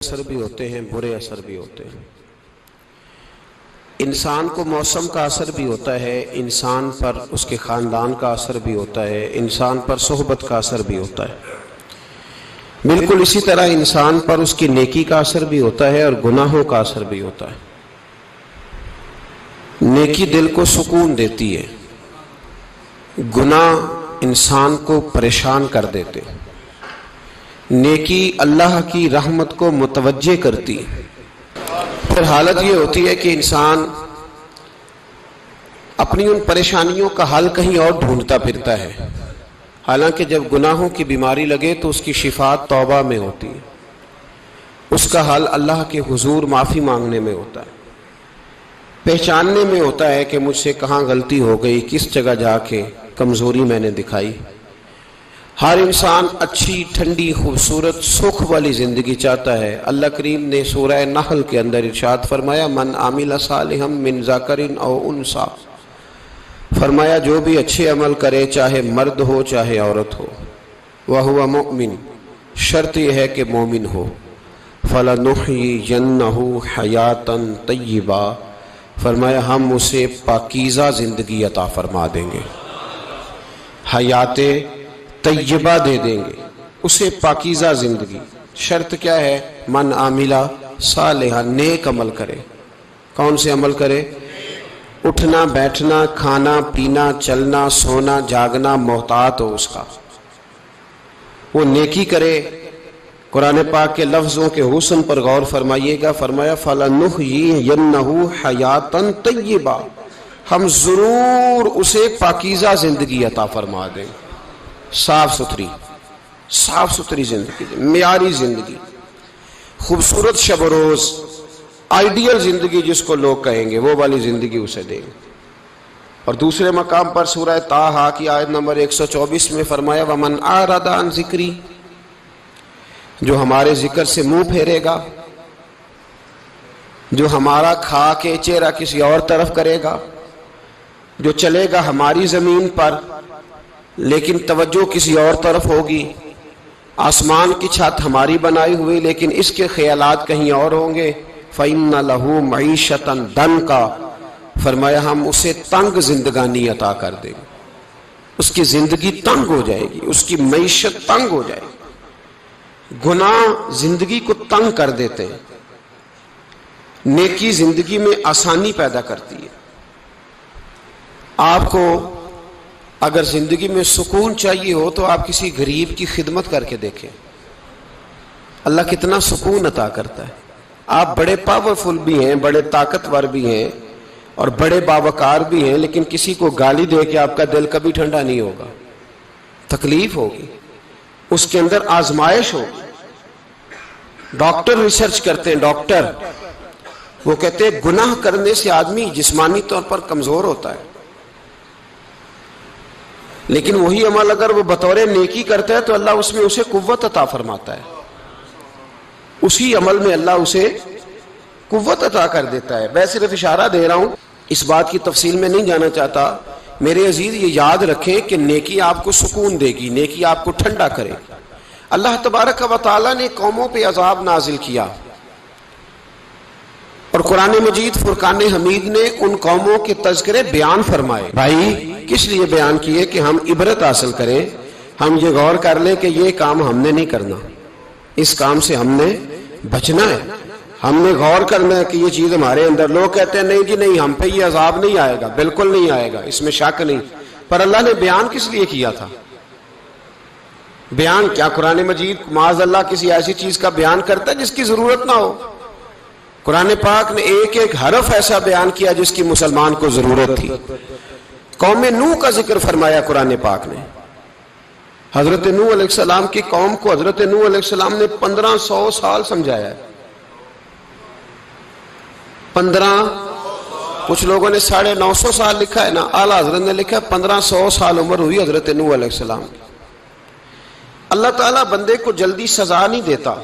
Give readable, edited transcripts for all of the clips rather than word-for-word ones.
اثر بھی ہوتے ہیں، برے اثر بھی ہوتے ہیں۔ انسان کو موسم کا اثر بھی ہوتا ہے، انسان پر اس کے خاندان کا اثر بھی ہوتا ہے، انسان پر صحبت کا اثر بھی ہوتا ہے۔ بالکل اسی طرح انسان پر اس کی نیکی کا اثر بھی ہوتا ہے اور گناہوں کا اثر بھی ہوتا ہے۔ نیکی دل کو سکون دیتی ہے، گناہ انسان کو پریشان کر دیتے ہیں۔ نیکی اللہ کی رحمت کو متوجہ کرتی ہے۔ پھر حالت یہ ہوتی ہے کہ انسان اپنی ان پریشانیوں کا حل کہیں اور ڈھونڈتا پھرتا ہے، حالانکہ جب گناہوں کی بیماری لگے تو اس کی شفا توبہ میں ہوتی ہے، اس کا حل اللہ کے حضور معافی مانگنے میں ہوتا ہے، پہچاننے میں ہوتا ہے کہ مجھ سے کہاں غلطی ہو گئی، کس جگہ جا کے کمزوری میں نے دکھائی۔ ہر انسان اچھی، ٹھنڈی، خوبصورت، سکھ والی زندگی چاہتا ہے۔ اللہ کریم نے سورہ نحل کے اندر ارشاد فرمایا، من عامل صالحا من ذکر او انثی، فرمایا جو بھی اچھے عمل کرے، چاہے مرد ہو چاہے عورت ہو، وہو مؤمن، شرط یہ ہے کہ مومن ہو، فلنحیینہ حیاتا طیبہ، فرمایا ہم اسے پاکیزہ زندگی عطا فرما دیں گے، حیات طیبہ دے دیں گے اسے، پاکیزہ زندگی۔ شرط کیا ہے؟ من عاملہ صالحا، نیک عمل کرے۔ کون سے عمل کرے؟ اٹھنا بیٹھنا، کھانا پینا، چلنا سونا جاگنا محتاط ہو اس کا، وہ نیکی کرے۔ قرآن پاک کے لفظوں کے حسن پر غور فرمائیے گا، فرمایا فَلَنُحْيِيَنَّهُ حَيَاتًا طَيِّبًا، ہم ضرور اسے پاکیزہ زندگی عطا فرما دیں، صاف ستھری زندگی، معیاری زندگی، خوبصورت شب و روز، آئیڈیل زندگی جس کو لوگ کہیں گے، وہ والی زندگی اسے دیں گے۔ اور دوسرے مقام پر سورہ طٰہٰ کی آیت نمبر 124 میں فرمایا وَمَنْ أَعْرَضَ عَنْ ذِكْرِی، جو ہمارے ذکر سے منہ پھیرے گا، جو ہمارا کھا کے چہرہ کسی اور طرف کرے گا، جو چلے گا ہماری زمین پر لیکن توجہ کسی اور طرف ہوگی، آسمان کی چھت ہماری بنائی ہوئی لیکن اس کے خیالات کہیں اور ہوں گے، فَإِنَّ لَهُ مَعِيشَةً ضَنْكًا، فرمایا ہم اسے تنگ زندگانی عطا کر دیں گے، اس کی زندگی تنگ ہو جائے گی، اس کی معیشت تنگ ہو جائے گی۔ گناہ زندگی کو تنگ کر دیتے ہیں، نیکی زندگی میں آسانی پیدا کرتی ہے۔ آپ کو اگر زندگی میں سکون چاہیے ہو تو آپ کسی غریب کی خدمت کر کے دیکھیں، اللہ کتنا سکون عطا کرتا ہے۔ آپ بڑے پاورفل بھی ہیں، بڑے طاقتور بھی ہیں اور بڑے باوقار بھی ہیں، لیکن کسی کو گالی دے کے آپ کا دل کبھی ٹھنڈا نہیں ہوگا، تکلیف ہوگی، اس کے اندر آزمائش ہوگی۔ ڈاکٹر ریسرچ کرتے ہیں، ڈاکٹر وہ کہتے ہیں گناہ کرنے سے آدمی جسمانی طور پر کمزور ہوتا ہے، لیکن وہی عمل اگر وہ بطور نیکی کرتا ہے تو اللہ اس میں اسے قوت عطا فرماتا ہے، اسی عمل میں اللہ اسے قوت عطا کر دیتا ہے۔ میں صرف اشارہ دے رہا ہوں، اس بات کی تفصیل میں نہیں جانا چاہتا۔ میرے عزیز یہ یاد رکھیں کہ نیکی آپ کو سکون دے گی، نیکی آپ کو ٹھنڈا کرے گی۔ اللہ تبارک و تعالیٰ نے قوموں پہ عذاب نازل کیا اور قرآن مجید فرقان حمید نے ان قوموں کے تذکرے بیان فرمائے۔ بھائی کس لیے بیان کیے؟ کہ ہم عبرت حاصل کریں، ہم یہ غور کر لیں کہ یہ کام ہم نے نہیں کرنا، اس کام سے ہم نے بچنا ہے، ہم نے غور کرنا ہے کہ یہ چیز ہمارے اندر۔ لوگ کہتے ہیں نہیں جی نہیں، ہم پہ یہ عذاب نہیں آئے گا، بالکل نہیں آئے گا، اس میں شک نہیں۔ پر اللہ نے بیان کس لیے کیا تھا؟ بیان کیا قرآن مجید معاذ اللہ کسی ایسی چیز کا بیان کرتا ہے جس کی ضرورت نہ ہو؟ قرآن پاک نے ایک ایک حرف ایسا بیان کیا جس کی مسلمان کو ضرورت تھی۔ قوم نوح کا ذکر فرمایا قرآن پاک نے، حضرت نوح علیہ السلام کی قوم کو حضرت نوح علیہ السلام نے 1500 سال سمجھایا ہے، کچھ لوگوں نے 950 سال لکھا ہے نا، اعلیٰ حضرت نے لکھا ہے 1500 سال عمر ہوئی حضرت نوح علیہ السلام کی۔ اللہ تعالیٰ بندے کو جلدی سزا نہیں دیتا،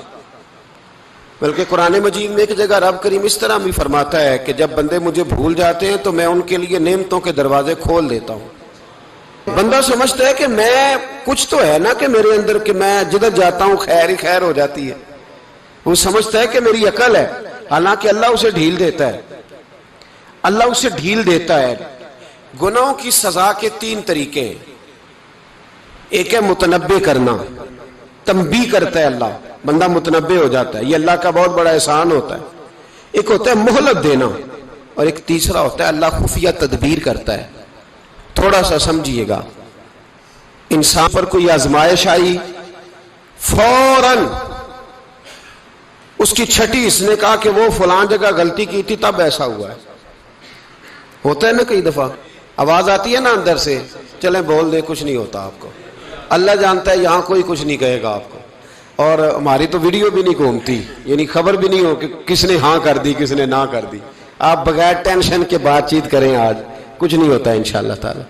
بلکہ قرآن مجید میں ایک جگہ رب کریم اس طرح بھی فرماتا ہے کہ جب بندے مجھے بھول جاتے ہیں تو میں ان کے لیے نعمتوں کے دروازے کھول دیتا ہوں۔ بندہ سمجھتا ہے کہ میں کچھ تو ہے نا کہ میرے اندر، کہ میں جدھر جاتا ہوں خیر ہی خیر ہو جاتی ہے، وہ سمجھتا ہے کہ میری عقل ہے، حالانکہ اللہ اسے ڈھیل دیتا ہے، اللہ اسے ڈھیل دیتا ہے۔ گناہوں کی سزا کے 3 طریقے ہیں۔ ایک ہے متنبع کرنا، تنبیہ کرتا ہے اللہ، بندہ متنبع ہو جاتا ہے، یہ اللہ کا بہت بڑا احسان ہوتا ہے۔ ایک ہوتا ہے مہلت دینا، اور ایک تیسرا ہوتا ہے اللہ خفیہ تدبیر کرتا ہے۔ تھوڑا سا سمجھیے گا، انسان پر کوئی آزمائش آئی، فوراً اس کی چھٹی اس نے کہا کہ وہ فلاں جگہ غلطی کی تھی تب ایسا ہوا ہے۔ ہوتا ہے نا کئی دفعہ، آواز آتی ہے نا اندر سے، چلیں بول دیں کچھ نہیں ہوتا آپ کو، اللہ جانتا ہے یہاں کوئی کچھ نہیں کہے گا آپ کو، اور ہماری تو ویڈیو بھی نہیں گھومتی، یعنی خبر بھی نہیں ہو کہ کس نے ہاں کر دی کس نے نہ کر دی۔ آپ بغیر ٹینشن کے بات چیت کریں، آج کچھ نہیں ہوتا انشاءاللہ تعالی۔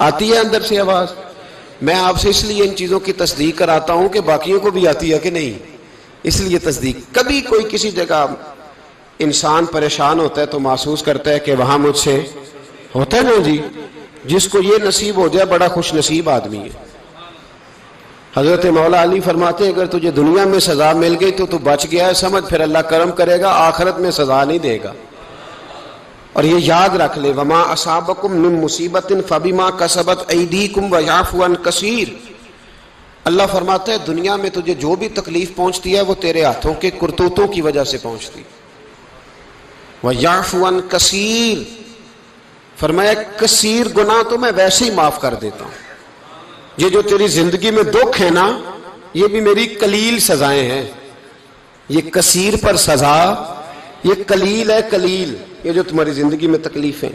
آتی ہے اندر سے آواز؟ میں آپ سے اس لیے ان چیزوں کی تصدیق کراتا ہوں کہ باقیوں کو بھی آتی ہے کہ نہیں، اس لیے تصدیق۔ کبھی کوئی کسی جگہ انسان پریشان ہوتا ہے تو محسوس کرتا ہے کہ وہاں مجھ سے ہوتا ہے نا جی، جس کو یہ نصیب ہو جائے بڑا خوش نصیب آدمی ہے۔ حضرت مولا علی فرماتے ہیں اگر تجھے دنیا میں سزا مل گئی تو بچ گیا ہے، سمجھ پھر اللہ کرم کرے گا، آخرت میں سزا نہیں دے گا۔ اور یہ یاد رکھ لے، وما اصابکم من مصیبت فبما کسبت ایدیکم ویعفو عن کثیر۔ اللہ فرماتا ہے دنیا میں تجھے جو بھی تکلیف پہنچتی ہے وہ تیرے ہاتھوں کے کرتوتوں کی وجہ سے پہنچتی، ویعفو عن کثیر، فرمایا کثیر گناہ تو میں ویسے ہی معاف کر دیتا ہوں۔ یہ جو تیری زندگی میں دکھ ہے نا، یہ بھی میری قلیل سزائیں ہیں۔ یہ کثیر پر سزا، یہ قلیل ہے، قلیل یہ جو تمہاری زندگی میں تکلیفیں۔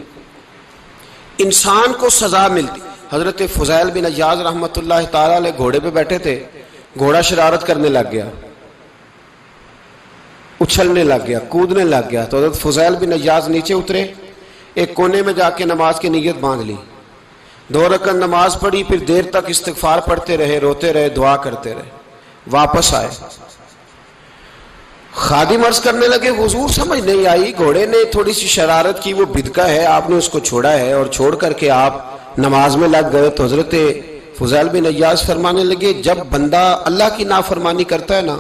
انسان کو سزا ملتی۔ حضرت فضیل بن عیاض رحمۃ اللہ تعالی علیہ گھوڑے پہ بیٹھے تھے، گھوڑا شرارت کرنے لگ گیا، اچھلنے لگ گیا، کودنے لگ گیا، تو حضرت فضیل بن عیاض نیچے اترے، ایک کونے میں جا کے نماز کی نیت باندھ لی، 2 رکعت نماز پڑھی، پھر دیر تک استغفار پڑھتے رہے، روتے رہے، دعا کرتے رہے، واپس آئے۔ خادم عرض کرنے لگے حضور سمجھ نہیں آئی، گھوڑے نے تھوڑی سی شرارت کی، وہ بدکا ہے، آپ نے اس کو چھوڑا ہے اور چھوڑ کر کے آپ نماز میں لگ گئے۔ تو حضرت فضیل بن عیاض فرمانے لگے جب بندہ اللہ کی نافرمانی کرتا ہے نا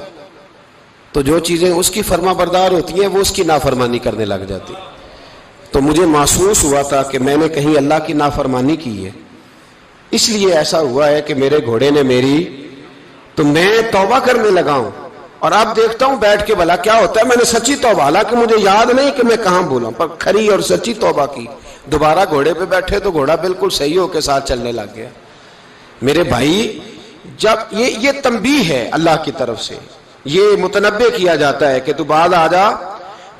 تو جو چیزیں اس کی فرما بردار ہوتی ہیں وہ اس کی نافرمانی کرنے لگ جاتی۔ تو مجھے محسوس ہوا تھا کہ میں نے کہیں اللہ کی نافرمانی کی ہے، اس لیے ایسا ہوا ہے کہ میرے گھوڑے نے میری، تو میں توبہ کرنے لگا ہوں، اور اب دیکھتا ہوں بیٹھ کے بھلا کیا ہوتا ہے۔ میں نے سچی توبہ، حالانکہ مجھے یاد نہیں کہ میں کہاں بولا، پر کھری اور سچی توبہ کی۔ دوبارہ گھوڑے پہ بیٹھے تو گھوڑا بالکل صحیح ہو کے ساتھ چلنے لگ گیا۔ میرے بھائی جب یہ تنبیہ ہے اللہ کی طرف سے، یہ متنبع کیا جاتا ہے کہ تو بعد آ جا۔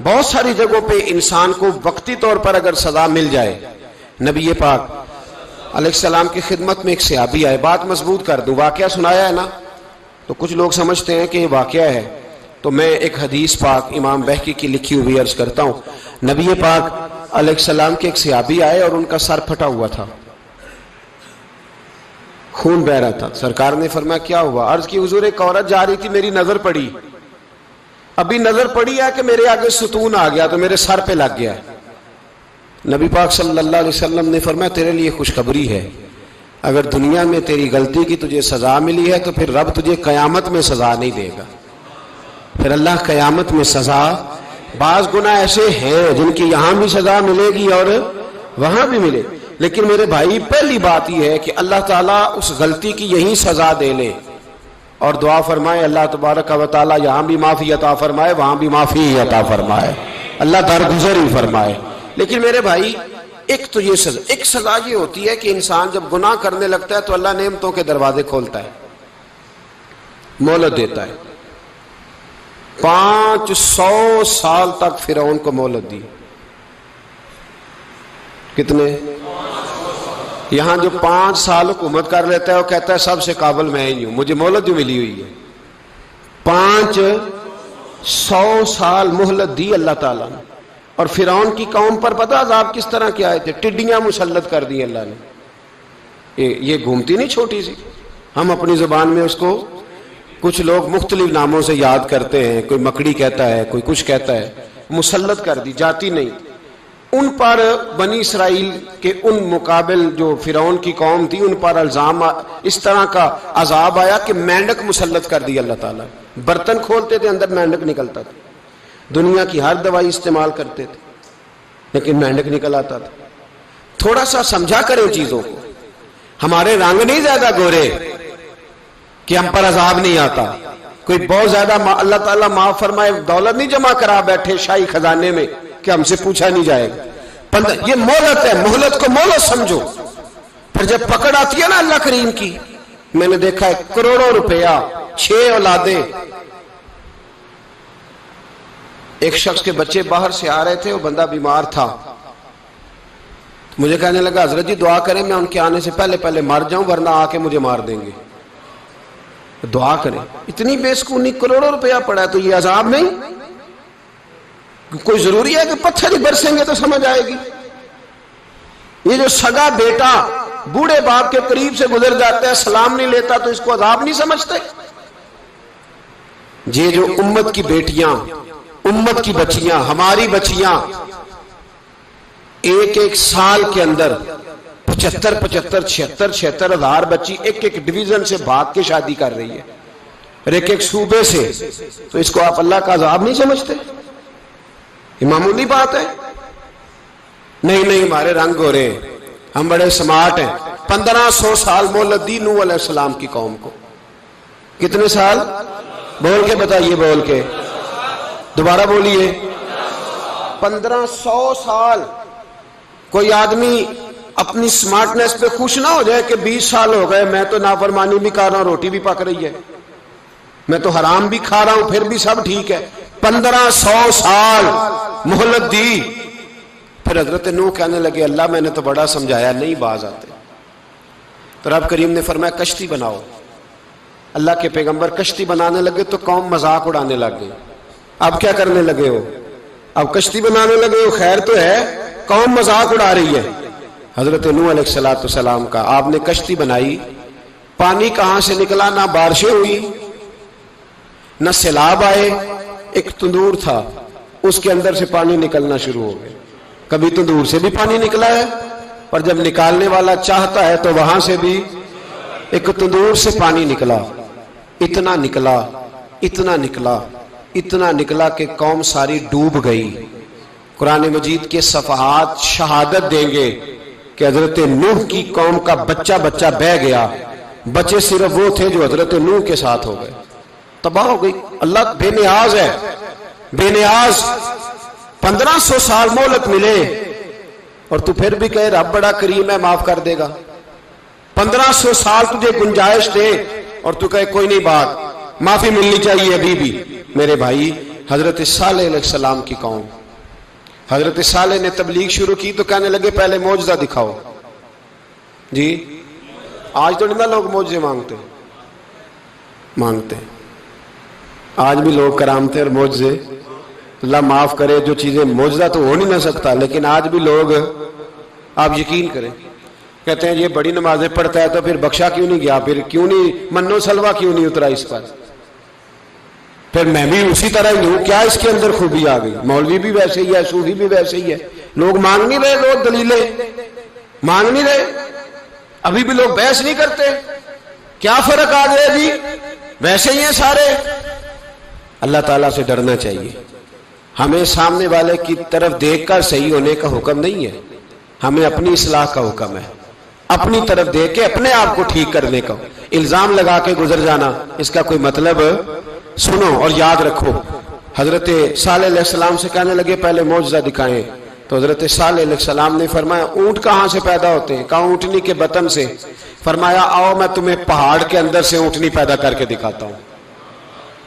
بہت ساری جگہوں پہ انسان کو وقتی طور پر اگر سزا مل جائے، نبی پاک علیہ السلام کی خدمت میں ایک صحابی آئے، بات مضبوط کر دوں، واقعہ سنایا ہے نا تو کچھ لوگ سمجھتے ہیں کہ یہ واقعہ ہے، تو میں ایک حدیث پاک امام بہقی کی لکھی ہوئی عرض کرتا ہوں۔ نبی پاک علیہ السلام کے ایک صحابی آئے اور ان کا سر پھٹا ہوا تھا، خون بہ رہا تھا۔ سرکار نے فرمایا کیا ہوا؟ عرض کی حضور ایک عورت جا رہی تھی، میری نظر پڑی، ابھی نظر پڑی ہے کہ میرے آگے ستون آ گیا تو میرے سر پہ لگ گیا۔ نبی پاک صلی اللہ علیہ وسلم نے فرمایا تیرے لیے خوشخبری ہے، اگر دنیا میں تیری غلطی کی تجھے سزا ملی ہے تو پھر رب تجھے قیامت میں سزا نہیں دے گا۔ پھر اللہ قیامت میں سزا، بعض گناہ ایسے ہیں جن کی یہاں بھی سزا ملے گی اور وہاں بھی ملے، لیکن میرے بھائی پہلی بات یہ ہے کہ اللہ تعالیٰ اس غلطی کی یہی سزا دے لے، اور دعا فرمائے اللہ تبارک و تعالیٰ یہاں بھی معافی عطا فرمائے، وہاں بھی معافی عطا فرمائے، اللہ درگزر ہی فرمائے۔ لیکن میرے بھائی ایک تو یہ سزا، ایک سزا یہ ہوتی ہے کہ انسان جب گناہ کرنے لگتا ہے تو اللہ نعمتوں کے دروازے کھولتا ہے، مہلت دیتا ہے۔ 500 سال تک فرعون کو مہلت دی۔ کتنے؟ یہاں جو 5 سال حکومت کر لیتا ہے وہ کہتا ہے سب سے قابل میں ہی ہوں، مجھے مہلت جو ملی ہوئی ہے۔ 500 سال مہلت دی اللہ تعالیٰ نے، اور فرعون کی قوم پر پتہ عذاب کس طرح کے آئے تھے؟ ٹڈیاں مسلط کر دی اللہ نے۔ یہ گھومتی نہیں چھوٹی سی، ہم اپنی زبان میں اس کو کچھ لوگ مختلف ناموں سے یاد کرتے ہیں، کوئی مکڑی کہتا ہے، کوئی کچھ کہتا ہے، مسلط کر دی، جاتی نہیں۔ ان پر بنی اسرائیل کے ان مقابل جو فرعون کی قوم تھی ان پر الزام اس طرح کا عذاب آیا کہ مینڈک مسلط کر دی اللہ تعالیٰ. برتن کھولتے تھے اندر مینڈک نکلتا تھا. دنیا کی ہر دوائی استعمال کرتے تھے لیکن مینڈک نکل آتا تھا. تھوڑا سا سمجھا کریں چیزوں کو. ہمارے رنگ نہیں زیادہ گورے کہ ہم پر عذاب نہیں آتا. کوئی بہت زیادہ اللہ تعالیٰ معاف فرمائے دولت نہیں جمع کرا بیٹھے شاہی خزانے میں کہ ہم سے پوچھا نہیں جائے گا. یہ مہلت ہے, مہلت کو مہلت سمجھو. پھر جب پکڑ آتی ہے نا اللہ کریم کی, میں نے دیکھا ہے کروڑوں روپیہ 6 اولادیں. ایک شخص کے بچے باہر سے آ رہے تھے, وہ بندہ بیمار تھا. مجھے کہنے لگا حضرت جی دعا کریں میں ان کے آنے سے پہلے مر جاؤں ورنہ آ کے مجھے مار دیں گے. دعا کریں. اتنی بے سکونی, کروڑوں روپیہ پڑا ہے تو یہ عذاب نہیں؟ کوئی ضروری ہے کہ پتھر ہی برسیں گے تو سمجھ آئے گی؟ یہ جو سگا بیٹا بوڑھے باپ کے قریب سے گزر جاتا ہے سلام نہیں لیتا تو اس کو عذاب نہیں سمجھتے؟ یہ جو امت کی بیٹیاں, امت کی بچیاں, ہماری بچیاں ایک سال کے اندر 75,000 ہزار بچی ایک ڈویژن سے بھاگ کے شادی کر رہی ہے اور ایک صوبے سے, تو اس کو آپ اللہ کا عذاب نہیں سمجھتے؟ یہ معمولی بات ہے. نہیں ہمارے رنگ ہو رہے ہیں, ہم بڑے سمارٹ ہیں. 1500 سال مہلت دی نوح علیہ السلام کی قوم کو. کتنے سال؟ بول کے بتائیے, بول کے دوبارہ بولیے. 1500 سال. کوئی آدمی اپنی سمارٹنس پہ خوش نہ ہو جائے کہ 20 سال ہو گئے میں تو نافرمانی بھی کر رہا ہوں, روٹی بھی پک رہی ہے, میں تو حرام بھی کھا رہا ہوں, پھر بھی سب ٹھیک ہے. 1500 سال مہلت دی. پھر حضرت نوح کہنے لگے اللہ میں نے تو بڑا سمجھایا نہیں باز آتے. تو رب کریم نے فرمایا کشتی بناؤ. اللہ کے پیغمبر کشتی بنانے لگے تو قوم مذاق اڑانے لگ گئی. اب کیا کرنے لگے ہو؟ اب کشتی بنانے لگے ہو, خیر تو ہے, قوم مذاق اڑا رہی ہے. حضرت نوح علیہ السلام کا آپ نے کشتی بنائی, پانی کہاں سے نکلا؟ نہ بارشیں ہوئی نہ سیلاب آئے. ایک تندور تھا اس کے اندر سے پانی نکلنا شروع ہو گیا. کبھی تندور سے بھی پانی نکلا ہے, اور جب نکالنے والا چاہتا ہے تو وہاں سے بھی ایک تندور سے پانی نکلا. اتنا نکلا, اتنا نکلا, اتنا نکلا کہ قوم ساری ڈوب گئی. قرآن مجید کے صفحات شہادت دیں گے کہ حضرت نوح کی قوم کا بچہ بہ گیا. بچے صرف وہ تھے جو حضرت نوح کے ساتھ ہو گئے, تباہ ہو گئی. اللہ بے نیاز ہے, بے نیاز. 1500 سال مہلت ملے اور تو پھر بھی کہے رب بڑا کریم ہے معاف کر دے گا. 1500 سال تجھے گنجائش دے اور تو کہے کوئی نہیں بات معافی ملنی چاہیے ابھی بھی. میرے بھائی حضرت صالح علیہ السلام کی قوم, حضرت صالح نے تبلیغ شروع کی تو کہنے لگے پہلے معجزہ دکھاؤ. جی آج تو نہیں لوگ معجزے مانگتے ہیں. آج بھی لوگ کرامتے اور معجزے, اللہ معاف کرے, جو چیزیں معجزہ تو ہو نہیں نہ سکتا, لیکن آج بھی لوگ, آپ یقین کریں, کہتے ہیں یہ بڑی نمازیں پڑھتا ہے تو پھر بخشا کیوں نہیں گیا, پھر کیوں نہیں منو سلوا کیوں نہیں اترا اس پر, پھر میں بھی اسی طرح ہی ہوں, کیا اس کے اندر خوبی آ گئی؟ مولوی بھی ویسے ہی ہے, صوفی بھی ویسے ہی ہے. لوگ مانگ نہیں رہے, لوگ دلیلیں مانگ نہیں رہے, ابھی بھی لوگ بحث نہیں کرتے. کیا فرق آ گیا جی, ویسے ہی ہیں سارے. اللہ تعالیٰ سے ڈرنا چاہیے. ہمیں سامنے والے کی طرف دیکھ کر صحیح ہونے کا حکم نہیں ہے, ہمیں اپنی اصلاح کا حکم ہے. اپنی طرف دیکھ کے اپنے آپ کو ٹھیک کرنے کا. الزام لگا کے گزر جانا اس کا کوئی مطلب. سنو اور یاد رکھو, حضرت صالح علیہ السلام سے کہنے لگے پہلے معجزہ دکھائیں. تو حضرت صالح علیہ السلام نے فرمایا اونٹ کہاں سے پیدا ہوتے ہیں؟ کہا اونٹنی کے بطن سے. فرمایا آؤ میں تمہیں پہاڑ کے اندر سے اونٹنی پیدا کر کے دکھاتا ہوں.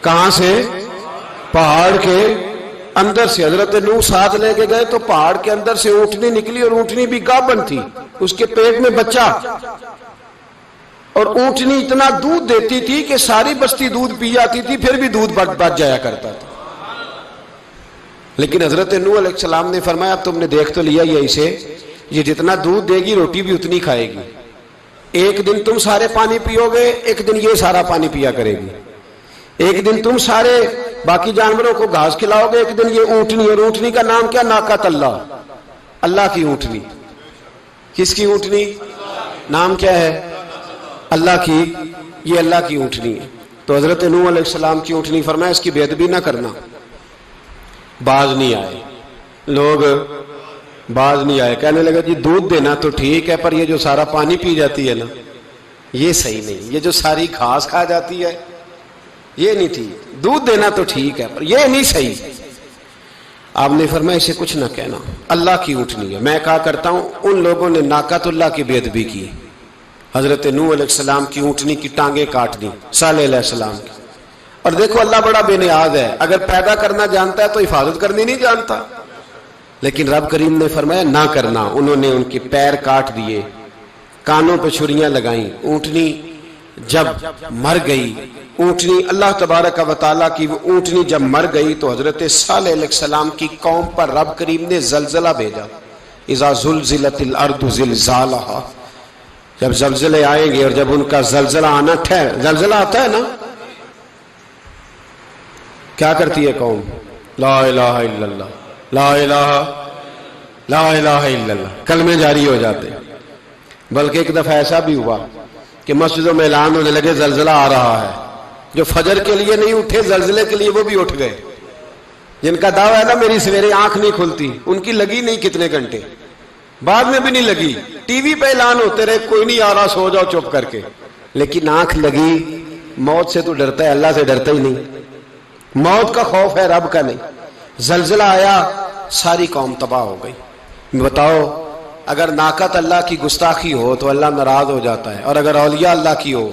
کہاں سے؟ پہاڑ کے اندر سے. حضرت نوح ساتھ لے کے گئے تو پہاڑ کے اندر سے اونٹنی نکلی, اور اونٹنی بھی گابن تھی, اس کے پیٹ میں بچہ, اور اونٹنی اتنا دودھ دیتی تھی کہ ساری بستی دودھ پی جاتی تھی, پھر بھی دودھ بچ جایا کرتا تھا. لیکن حضرت نوح علیہ السلام نے فرمایا تم نے دیکھ تو لیا یہ اسے, یہ جتنا دودھ دے گی روٹی بھی اتنی کھائے گی. ایک دن تم سارے پانی پیو گے, ایک دن یہ سارا پانی پیا کرے گی. ایک دن تم سارے باقی جانوروں کو گھاس کھلاؤ گے, ایک دن یہ اونٹنی, اور اونٹنی کا نام کیا؟ ناقۃ اللہ. اللہ کی اونٹنی. کس کی اونٹنی؟ نام کیا ہے؟ اللہ کی. یہ اللہ کی اونٹنی ہے. تو حضرت نوح علیہ السلام کی اونٹنی فرمایا اس کی بے ادبی نہ کرنا. باز نہیں آئے لوگ، باز نہیں آئے. کہنے لگا جی دودھ دینا تو ٹھیک ہے، پر یہ جو سارا پانی پی جاتی ہے نا یہ صحیح نہیں. یہ جو ساری گھاس کھا جاتی ہے یہ نہیں ٹھیک. دودھ دینا تو ٹھیک ہے پر یہ نہیں صحیح. آپ نے فرمایا اسے کچھ نہ کہنا، اللہ کی اونٹنی ہے. میں کہا کرتا ہوں ان لوگوں نے ناقۃ اللہ کی بے ادبی کی. حضرت نوح علیہ السلام کی اونٹنی کی ٹانگیں کاٹ دی، صالح علیہ السلام کی. اور دیکھو اللہ بڑا بے نیاز ہے، اگر پیدا کرنا جانتا ہے تو حفاظت کرنی نہیں جانتا. لیکن رب کریم نے فرمایا نہ کرنا. انہوں نے ان کے پیر کاٹ دیے، کانوں پہ چھریاں لگائیں. اونٹنی جب مر گئی، اونٹنی اللہ تبارک و تعالیٰ کی وہ اونٹنی جب مر گئی تو حضرت صالح علیہ السلام کی قوم پر رب کریم نے زلزلہ بھیجا. اذا زلزلت الارض زلزالہا. جب زلزلے آئیں گے اور جب ان کا زلزلہ آنا زلزلہ آتا ہے نا، کیا کرتی ہے قوم؟ لا الہ الا اللہ، لا الہ لا الہ الا اللہ، کلمے جاری ہو جاتے. بلکہ ایک دفعہ ایسا بھی ہوا کہ مسجدوں میں اعلان ہونے لگے زلزلہ آ رہا ہے. جو فجر کے لیے نہیں اٹھے زلزلے کے لیے وہ بھی اٹھ گئے. جن کا دعویٰ ہے نا میری سویرے آنکھ نہیں کھلتی، ان کی لگی نہیں کتنے گھنٹے، بعد میں بھی نہیں لگی. ٹی وی پہ اعلان ہوتے رہے کوئی نہیں آ رہا، سو جاؤ چپ کر کے. لیکن آنکھ لگی. موت سے تو ڈرتا ہے، اللہ سے ڈرتا ہی نہیں. موت کا خوف ہے، رب کا نہیں. زلزلہ آیا، ساری قوم تباہ ہو گئی. بتاؤ اگر ناقت اللہ کی گستاخی ہو تو اللہ ناراض ہو جاتا ہے، اور اگر اولیاء اللہ کی ہو،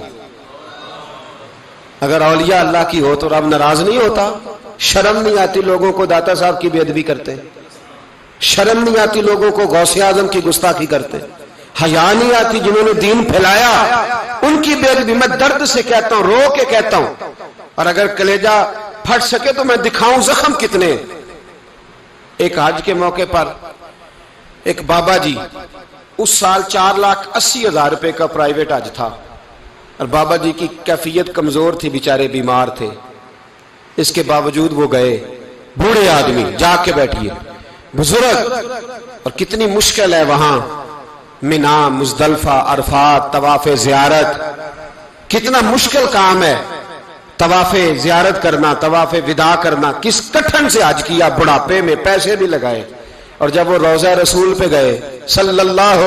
اگر اولیاء اللہ کی ہو تو رب ناراض نہیں ہوتا. شرم نہیں آتی لوگوں کو داتا صاحب کی بے ادبی کرتے، شرم نہیں آتی لوگوں کو غوث اعظم کی گستاخی کرتے، حیا نہیں آتی جنہوں نے دین پھیلایا ان کی بے ادبی. میں درد سے کہتا ہوں، رو کے کہتا ہوں، اور اگر کلیجہ پھٹ سکے تو میں دکھاؤں زخم کتنے. ایک حج کے موقع پر ایک بابا جی، اس سال 4,80,000 روپے کا پرائیویٹ حج تھا، اور بابا جی کی کیفیت کمزور تھی، بیچارے بیمار تھے. اس کے باوجود وہ گئے. بوڑھے آدمی جا کے بیٹھیے، بزرگ. اور کتنی مشکل ہے وہاں منا، مزدلفہ، عرفات، طواف زیارت. کتنا مشکل کام ہے طواف زیارت کرنا، طواف وداع کرنا. کس کٹھن سے حج کیا، بڑھاپے میں پیسے بھی لگائے. اور جب وہ روضہ رسول پہ گئے صلی اللہ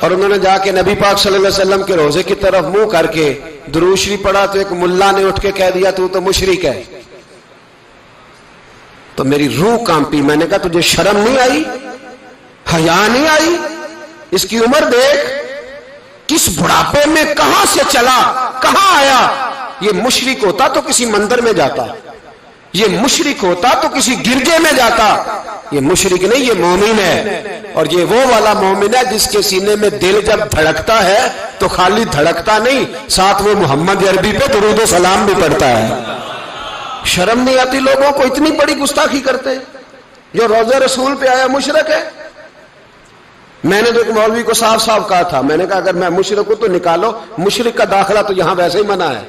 اور انہوں نے جا کے نبی پاک صلی اللہ علیہ وسلم کے روزے کی طرف منہ کر کے درود شریف پڑھا تو ایک ملا نے اٹھ کے کہہ دیا تو مشرک ہے. تو میری روح کانپی. میں نے کہا تجھے شرم نہیں آئی، حیا نہیں آئی؟ اس کی عمر دیکھ، کس بڑھاپے میں کہاں سے چلا، کہاں آیا. یہ مشرک ہوتا تو کسی مندر میں جاتا، یہ مشرک ہوتا تو کسی گرجے میں جاتا. یہ مشرک نہیں، یہ مومن ہے. اور یہ وہ والا مومن ہے جس کے سینے میں دل جب دھڑکتا ہے تو خالی دھڑکتا نہیں، ساتھ وہ محمد عربی پہ درود و سلام بھی پڑھتا ہے. شرم نہیں آتی لوگوں کو؟ اتنی بڑی گستاخی کرتے. جو روضہ رسول پہ آیا مشرک ہے. میں نے تو ایک مولوی کو صاف صاف کہا تھا، میں نے کہا اگر میں مشرک ہوں تو نکالو، مشرک کا داخلہ تو یہاں ویسے ہی منع ہے.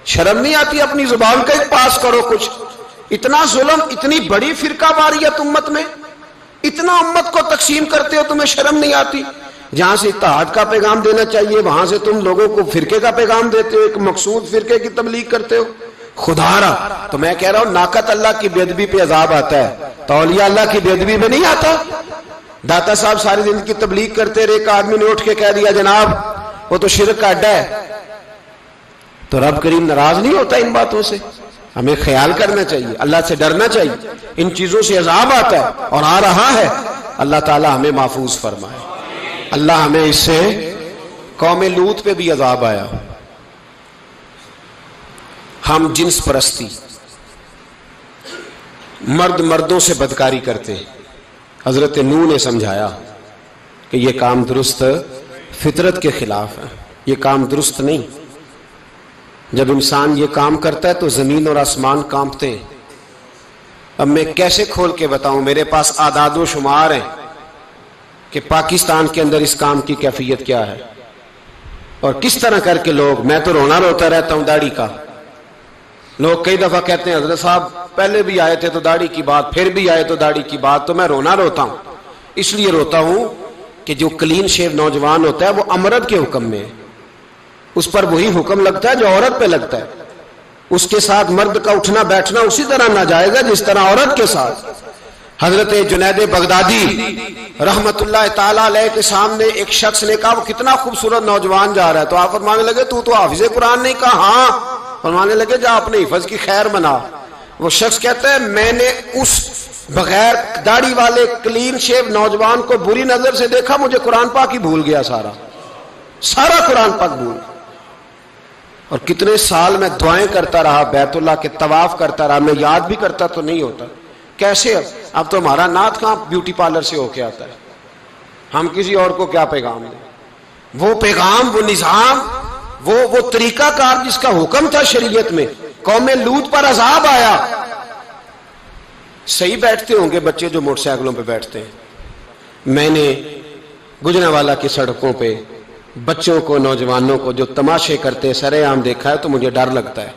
شرم نہیں آتی؟ اپنی زبان کا ایک پاس کرو کچھ. اتنا ظلم، اتنی بڑی فرقہ واریت امت میں، اتنا امت کو تقسیم کرتے ہو، تمہیں شرم نہیں آتی؟ جہاں سے اتحاد کا پیغام دینا چاہیے وہاں سے تم لوگوں کو فرقے کا پیغام دیتے ہو، ایک مقصود فرقے کی تبلیغ کرتے ہو. خدا را تو میں کہہ رہا ہوں ناقت اللہ کی بے ادبی پہ عذاب آتا ہے، تو اولیاء اللہ کی بے ادبی پہ نہیں آتا. داتا صاحب ساری زندگی تبلیغ کرتے رہے، ایک آدمی نے اٹھ کے کہہ دیا جناب وہ تو شرک کا اڈا ہے، تو رب کریم ناراض نہیں ہوتا ان باتوں سے؟ ہمیں خیال کرنا چاہیے، اللہ سے ڈرنا چاہیے. ان چیزوں سے عذاب آتا ہے اور آ رہا ہے. اللہ تعالی ہمیں محفوظ فرمائے. اللہ ہمیں اس سے، قوم لوط پہ بھی عذاب آیا. ہم جنس پرستی، مرد مردوں سے بدکاری کرتے. حضرت نوح نے سمجھایا کہ یہ کام درست فطرت کے خلاف ہے، یہ کام درست نہیں. جب انسان یہ کام کرتا ہے تو زمین اور آسمان کانپتے ہیں. اب میں کیسے کھول کے بتاؤں، میرے پاس اعداد و شمار ہیں کہ پاکستان کے اندر اس کام کی کیفیت کیا ہے اور کس طرح کر کے لوگ، میں تو رونا روتا رہتا ہوں داڑھی کا. لوگ کئی دفعہ کہتے ہیں حضرت صاحب پہلے بھی آئے تھے تو داڑھی کی بات، پھر بھی آئے تو داڑھی کی بات، تو میں رونا روتا ہوں. اس لیے روتا ہوں کہ جو کلین شیو نوجوان ہوتا ہے وہ امرد کے حکم میں ہے، اس پر وہی حکم لگتا ہے جو عورت پہ لگتا ہے، اس کے ساتھ مرد کا اٹھنا بیٹھنا اسی طرح ناجائز ہے جس طرح عورت کے ساتھ۔ حضرت جنید بغدادی رحمت اللہ تعالیٰ علیہ کے سامنے ایک شخص نے کہا وہ کتنا خوبصورت نوجوان جا رہا ہے، تو آپ فرمانے لگے تو حافظ قرآن نہیں؟ کہا ہاں۔ فرمانے لگے جا اپنے حفظ کی خیر منا۔ وہ شخص کہتا ہے میں نے اس بغیر داڑھی والے کلین شیو نوجوان کو بری نظر سے دیکھا، مجھے قرآن پاک ہی بھول گیا، سارا قرآن پاک بھول۔ اور کتنے سال میں دعائیں کرتا رہا، بیت اللہ کے طواف کرتا رہا، میں یاد بھی کرتا تو نہیں ہوتا۔ کیسے اب تو ہمارا نعت کہاں بیوٹی پارلر سے ہو کے آتا ہے، ہم کسی اور کو کیا پیغام دیں؟ وہ پیغام، وہ نظام، وہ طریقہ کار جس کا حکم تھا شریعت میں، قوم لوط پر عذاب آیا۔ صحیح بیٹھتے ہوں گے بچے جو موٹر سائیکلوں پہ بیٹھتے ہیں، میں نے گجرانوالہ کی سڑکوں پہ بچوں کو، نوجوانوں کو جو تماشے کرتے سرے عام دیکھا ہے تو مجھے ڈر لگتا ہے،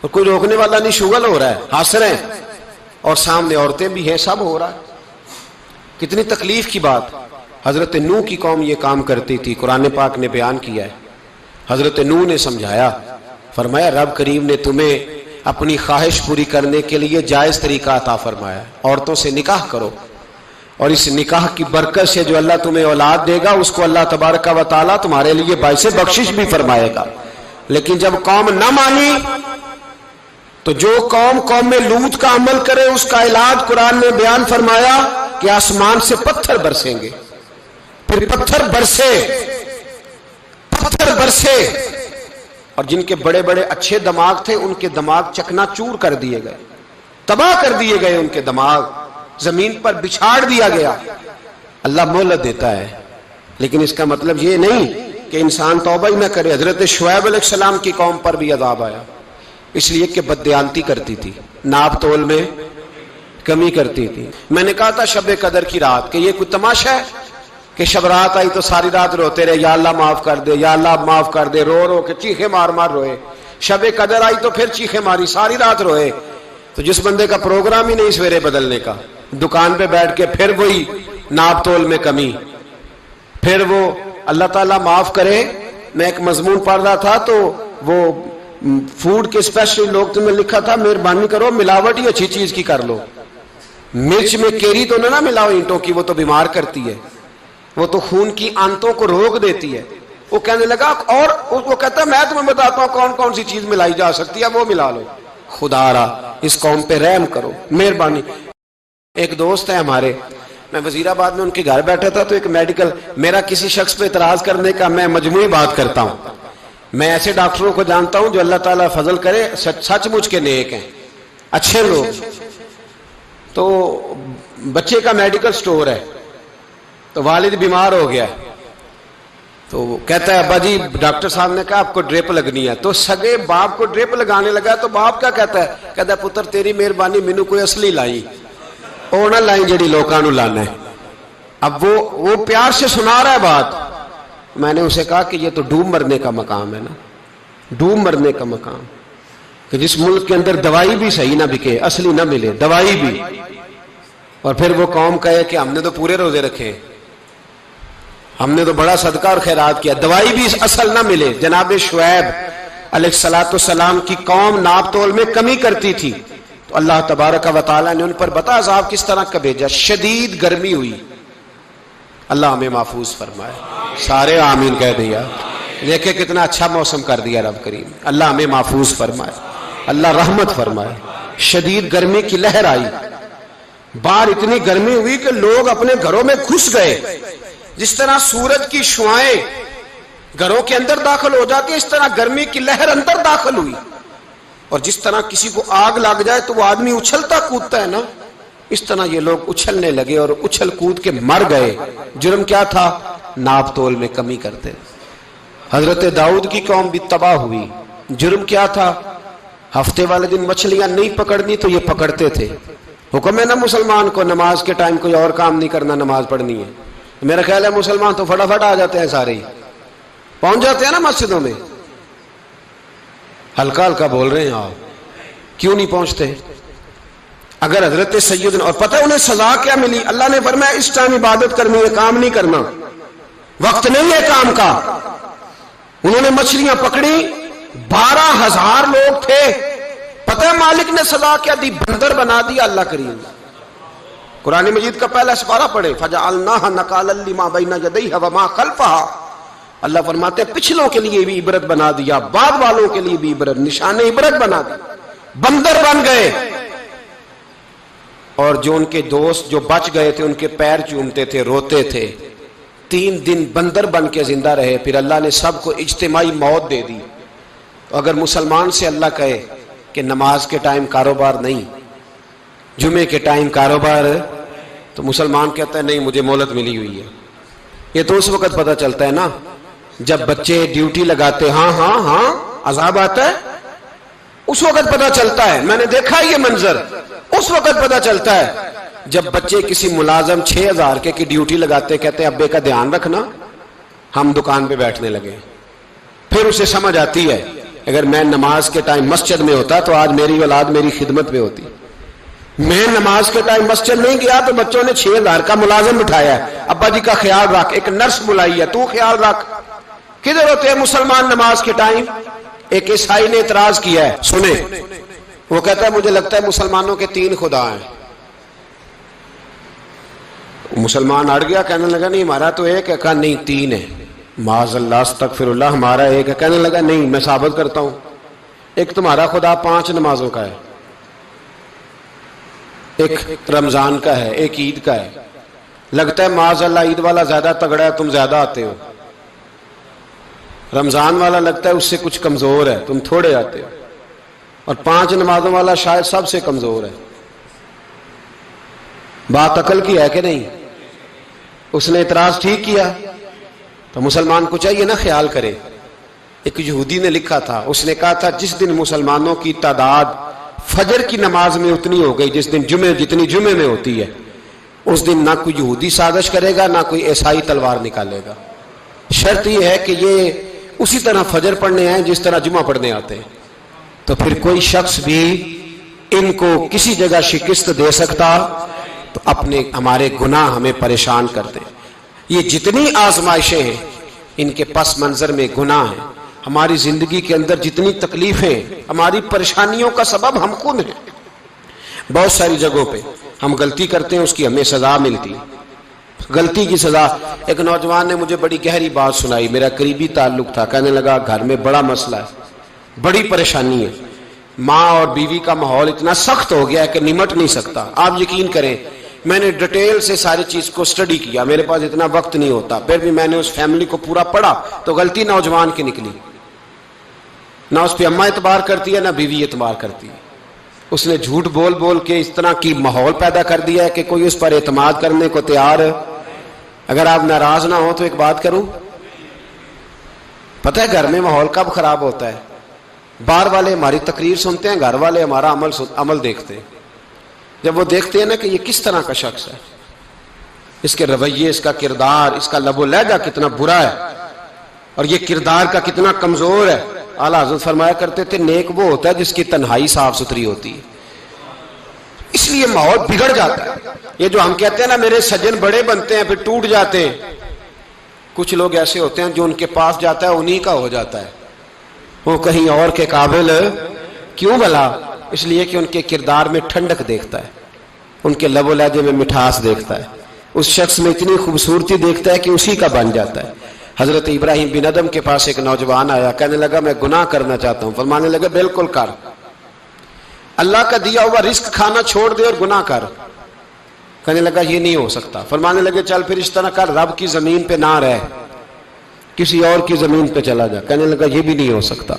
اور کوئی روکنے والا نہیں، شغل ہو رہا ہے، ہنس رہے ہیں، اور سامنے عورتیں بھی ہیں، سب ہو رہا ہے۔ کتنی تکلیف کی بات۔ حضرت نوح کی قوم یہ کام کرتی تھی، قرآن پاک نے بیان کیا ہے۔ حضرت نوح نے سمجھایا، فرمایا رب کریم نے تمہیں اپنی خواہش پوری کرنے کے لیے جائز طریقہ عطا فرمایا، عورتوں سے نکاح کرو، اور اس نکاح کی برکت سے جو اللہ تمہیں اولاد دے گا اس کو اللہ تبارک و تعالیٰ تمہارے لیے باعث بخشش بھی فرمائے گا۔ لیکن جب قوم نہ مانی تو جو قوم میں لوط کا عمل کرے اس کا علاج قرآن نے بیان فرمایا کہ آسمان سے پتھر برسیں گے، پھر پتھر برسے، اور جن کے بڑے بڑے اچھے دماغ تھے ان کے دماغ چکنا چور کر دیے گئے، تباہ کر دیے گئے، ان کے دماغ زمین پر بچھاڑ دیا گیا۔ اللہ مہلت دیتا ہے، لیکن اس کا مطلب یہ نہیں کہ انسان توبہ ہی نہ کرے۔ حضرت شعیب علیہ السلام کی قوم پر بھی عذاب آیا، اس لیے کہ بددیانتی کرتی تھی، ناپ تول میں کمی کرتی تھی۔ میں نے کہا تھا شب قدر کی رات کہ یہ کوئی تماشا ہے کہ شب رات آئی تو ساری رات روتے رہے، یا اللہ معاف کر دے، یا اللہ معاف کر دے، رو رو کے چیخے مار مار روئے۔ شب قدر آئی تو پھر چیخے ماری، ساری رات روئے۔ تو جس بندے کا پروگرام ہی نہیں سویرے بدلنے کا، دکان پہ بیٹھ کے پھر وہی ناپ تول میں کمی، پھر وہ اللہ تعالیٰ معاف کرے۔ میں ایک مضمون پڑھ رہا تھا تو وہ فوڈ کے اسپیشل لوگ تمہیں لکھا تھا مہربانی کرو ملاوٹ ہی اچھی چیز کی کر لو، مرچ میں کیری تو نہ ملاؤ اینٹوں کی، وہ تو بیمار کرتی ہے، وہ تو خون کی آنتوں کو روک دیتی ہے۔ وہ کہنے لگا، اور وہ کہتا ہے میں تمہیں بتاتا ہوں کون کون سی چیز ملائی جا سکتی ہے، وہ ملا لو۔ خدا را اس قوم پہ رحم کرو، مہربانی۔ ایک دوست ہے ہمارے، میں وزیر آباد میں ان کے گھر بیٹھا تھا تو ایک میڈیکل، میرا کسی شخص پہ اعتراض کرنے کا میں مجموعی بات کرتا ہوں۔ میں ایسے ڈاکٹروں کو جانتا ہوں جو اللہ تعالیٰ فضل کرے سچ مچ کے نیک ہیں، اچھے لوگ۔ تو بچے کا میڈیکل سٹور ہے، تو والد بیمار ہو گیا، تو وہ کہتا ہے ابا جی ڈاکٹر صاحب نے کہا آپ کو ڈرپ لگنی ہے، تو سگے باپ کو ڈرپ لگانے لگا، تو باپ کیا کہتا ہے پتر تیری مہربانی مینوں کوئی اصلی لائی، وہ نہ لائیں جڑی لوکاں نوں لانا ہے۔ اب وہ پیار سے سنا رہا ہے بات۔ میں نے اسے کہا کہ یہ تو ڈوب مرنے کا مقام ہے نا، ڈوب مرنے کا مقام، کہ جس ملک کے اندر دوائی بھی صحیح نہ بکے، اصلی نہ ملے دوائی بھی، اور پھر وہ قوم کہے کہ ہم نے تو پورے روزے رکھے، ہم نے تو بڑا صدقہ اور خیرات کیا، دوائی بھی اصل نہ ملے۔ جناب شعیب علیہ السلام کی قوم ناپ تول میں کمی کرتی تھی، تو اللہ تبارک و تعالیٰ نے ان پر بتا عذاب کس طرح کا بھیجا، شدید گرمی ہوئی۔ اللہ ہمیں محفوظ فرمائے، سارے آمین کہہ دیا۔ دیکھیں کتنا اچھا موسم کر دیا رب کریم، اللہ ہمیں محفوظ فرمائے، اللہ رحمت فرمائے۔ شدید گرمی کی لہر آئی، باہر اتنی گرمی ہوئی کہ لوگ اپنے گھروں میں گھس گئے۔ جس طرح سورج کی شعائیں گھروں کے اندر داخل ہو جاتی ہے، اس طرح گرمی کی لہر اندر داخل ہوئی، اور جس طرح کسی کو آگ لگ جائے تو وہ آدمی اچھلتا کودتا ہے نا، اس طرح یہ لوگ اچھلنے لگے اور اچھل کود کے مر گئے۔ جرم کیا تھا؟ ناپ تول میں کمی کرتے۔ حضرت داؤد کی قوم بھی تباہ ہوئی، جرم کیا تھا؟ ہفتے والے دن مچھلیاں نہیں پکڑنی تو یہ پکڑتے تھے۔ حکم ہے نا مسلمان کو نماز کے ٹائم کوئی اور کام نہیں کرنا، نماز پڑھنی ہے۔ میرا خیال ہے مسلمان تو فٹافٹ آ جاتے ہیں، سارے ہی پہنچ جاتے ہیں نا مسجدوں میں۔ ہلکا ہلکا بول رہے ہیں آپ، کیوں نہیں پہنچتے؟ اگر حضرت سیدنا، اور پتہ انہیں سزا کیا ملی؟ اللہ نے فرمایا اس ٹائم عبادت کرنی ہے، کام نہیں کرنا، وقت نہیں ہے کام کا۔ انہوں نے مچھلیاں پکڑی، 12,000 لوگ تھے، پتہ ہے مالک نے سزا کیا دی؟ بندر بنا دیا اللہ کریم۔ قرآن مجید کا پہلا سپارہ پڑھے، فَجَعَلْنَاهَا نَكَالًا لِمَا بَيْنَ يَدَيْهَا وَمَا خَلْفَهَا۔ اللہ فرماتے ہیں پچھلوں کے لیے بھی عبرت بنا دیا، بعد والوں کے لیے بھی عبرت، نشان عبرت بنا دیا۔ بندر بن گئے، اور جو ان کے دوست جو بچ گئے تھے ان کے پیر چومتے تھے، روتے تھے۔ 3 دن بندر بن کے زندہ رہے، پھر اللہ نے سب کو اجتماعی موت دے دی۔ اگر مسلمان سے اللہ کہے کہ نماز کے ٹائم کاروبار نہیں، جمعے کے ٹائم کاروبار، تو مسلمان کہتا ہے نہیں مجھے مہلت ملی ہوئی ہے۔ یہ تو اس وقت پتہ چلتا ہے نا جب بچے ڈیوٹی لگاتے، ہاں ہاں ہاں عذاب آتا ہے، اس وقت پتہ چلتا ہے۔ میں نے دیکھا یہ منظر، اس وقت پتہ چلتا ہے جب بچے کسی ملازم 6,000 کی ڈیوٹی لگاتے، کہتے ہیں ابے کا دھیان رکھنا، ہم دکان پہ بیٹھنے لگے۔ پھر اسے سمجھ آتی ہے اگر میں نماز کے ٹائم مسجد میں ہوتا تو آج میری اولاد میری خدمت میں ہوتی۔ میں نماز کے ٹائم مسجد نہیں گیا تو بچوں نے 6,000 کا ملازم بٹھایا ہے، ابا جی کا خیال رکھ، ایک نرس بلائی ہے تو خیال رکھ۔ کدھر ہوتے ہیں مسلمان نماز کے ٹائم؟ ایک عیسائی نے اعتراض کیا ہے، سنیں، وہ کہتا ہے مجھے لگتا ہے مسلمانوں کے 3 خدا ہیں۔ مسلمان اڑ گیا، کہنے لگا نہیں ہمارا تو ایک ہے، کہا نہیں 3 ہے، معاذ اللہ استغفر اللہ، ہمارا ایک ہے۔ کہنے لگا نہیں میں ثابت کرتا ہوں، ایک تمہارا خدا 5 نمازوں کا ہے، ایک رمضان کا ہے، ایک عید کا ہے۔ لگتا ہے معاذ اللہ عید والا زیادہ تگڑا ہے، تم زیادہ آتے ہو، رمضان والا لگتا ہے اس سے کچھ کمزور ہے، تم تھوڑے آتے ہو، اور 5 نمازوں والا شاید سب سے کمزور ہے۔ بات عقل کی ہے کہ نہیں؟ اس نے اعتراض ٹھیک کیا، تو مسلمان کو چاہیے نا خیال کرے۔ ایک یہودی نے لکھا تھا، اس نے کہا تھا جس دن مسلمانوں کی تعداد فجر کی نماز میں اتنی ہو گئی جس دن جتنی جمعے میں ہوتی ہے، اس دن نہ کوئی یہودی سازش کرے گا نہ کوئی عیسائی تلوار نکالے گا۔ شرط یہ ہے کہ یہ اسی طرح فجر پڑھنے آئیں جس طرح جمعہ پڑھنے آتے ہیں، تو پھر کوئی شخص بھی ان کو کسی جگہ شکست دے سکتا تو ہمارے گناہ ہمیں پریشان کرتے۔ یہ جتنی آزمائشیں ہیں ان کے پس منظر میں گناہ ہیں۔ ہماری زندگی کے اندر جتنی تکلیفیں، ہماری پریشانیوں کا سبب ہم خود ہیں۔ بہت ساری جگہوں پہ ہم غلطی کرتے ہیں، اس کی ہمیں سزا ملتی ہے، غلطی کی سزا۔ ایک نوجوان نے مجھے بڑی گہری بات سنائی، میرا قریبی تعلق تھا، کہنے لگا گھر میں بڑا مسئلہ ہے، بڑی پریشانی ہے، ماں اور بیوی کا ماحول اتنا سخت ہو گیا ہے کہ نمٹ نہیں سکتا۔ آپ یقین کریں میں نے ڈیٹیل سے ساری چیز کو سٹڈی کیا، میرے پاس اتنا وقت نہیں ہوتا، پھر بھی میں نے اس فیملی کو پورا پڑھا تو غلطی نوجوان کی نکلی۔ نہ اس پہ اماں اعتبار کرتی ہے نہ بیوی اعتبار کرتی ہے، اس نے جھوٹ بول بول کے اس طرح کی ماحول پیدا کر دیا ہے کہ کوئی اس پر اعتماد کرنے کو تیار ہے۔ اگر آپ ناراض نہ ہو تو ایک بات کروں، پتہ ہے گھر میں ماحول کب خراب ہوتا ہے؟ باہر والے ہماری تقریر سنتے ہیں، گھر والے ہمارا عمل دیکھتے ہیں۔ جب وہ دیکھتے ہیں نا کہ یہ کس طرح کا شخص ہے، اس کے رویے، اس کا کردار، اس کا لب و لہجہ کتنا برا ہے اور یہ کردار کا کتنا کمزور ہے۔ اعلیٰ حضرت فرمایا کرتے تھے نیک وہ ہوتا ہے جس کی تنہائی صاف ستھری ہوتی ہے، اس لیے ماحول بگڑ جاتا ہے۔ یہ جو ہم کہتے ہیں نا میرے سجن بڑے بنتے ہیں پھر ٹوٹ جاتے ہیں، کچھ لوگ ایسے ہوتے ہیں جو ان کے پاس جاتا ہے انہی کا ہو جاتا ہے، وہ کہیں اور کے قابل کیوں بھلا؟ اس لیے کہ ان کے کردار میں ٹھنڈک دیکھتا ہے، ان کے لب و لہجے میں مٹھاس دیکھتا ہے، اس شخص میں اتنی خوبصورتی دیکھتا ہے کہ اسی کا بن جاتا ہے۔ حضرت ابراہیم بن ادم کے پاس ایک نوجوان آیا، کہنے لگا میں گناہ کرنا چاہتا ہوں، فرمانے لگا بالکل کر، اللہ کا دیا ہوا رزق کھانا چھوڑ دے اور گناہ کر۔ کہنے لگا یہ نہیں ہو سکتا، فرمانے لگے چل پھر اس طرح کر، رب کی زمین پہ نہ رہ، کسی اور کی زمین پہ چلا جا۔ کہنے لگا یہ بھی نہیں ہو سکتا،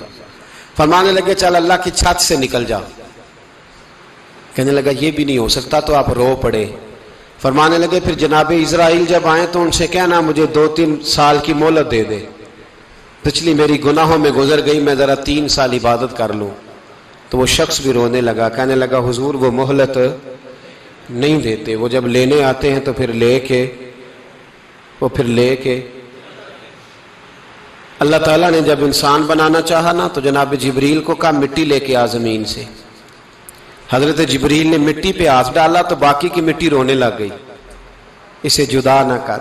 فرمانے لگے چل اللہ کی چھت سے نکل جا۔ کہنے لگا یہ بھی نہیں ہو سکتا، تو آپ رو پڑے۔ فرمانے لگے پھر جناب اسرائیل جب آئیں تو ان سے کہنا مجھے 2-3 سال کی مہلت دے دے، پچھلی میری گناہوں میں گزر گئی، میں ذرا 3 سال عبادت کر لوں۔ تو وہ شخص بھی رونے لگا، کہنے لگا حضور وہ مہلت نہیں دیتے، وہ جب لینے آتے ہیں تو پھر لے کے اللہ تعالیٰ نے جب انسان بنانا چاہا نا تو جناب جبریل کو کہا مٹی لے کے آ زمین سے، حضرت جبریل نے مٹی پہ ہاتھ ڈالا تو باقی کی مٹی رونے لگ گئی، اسے جدا نہ کر.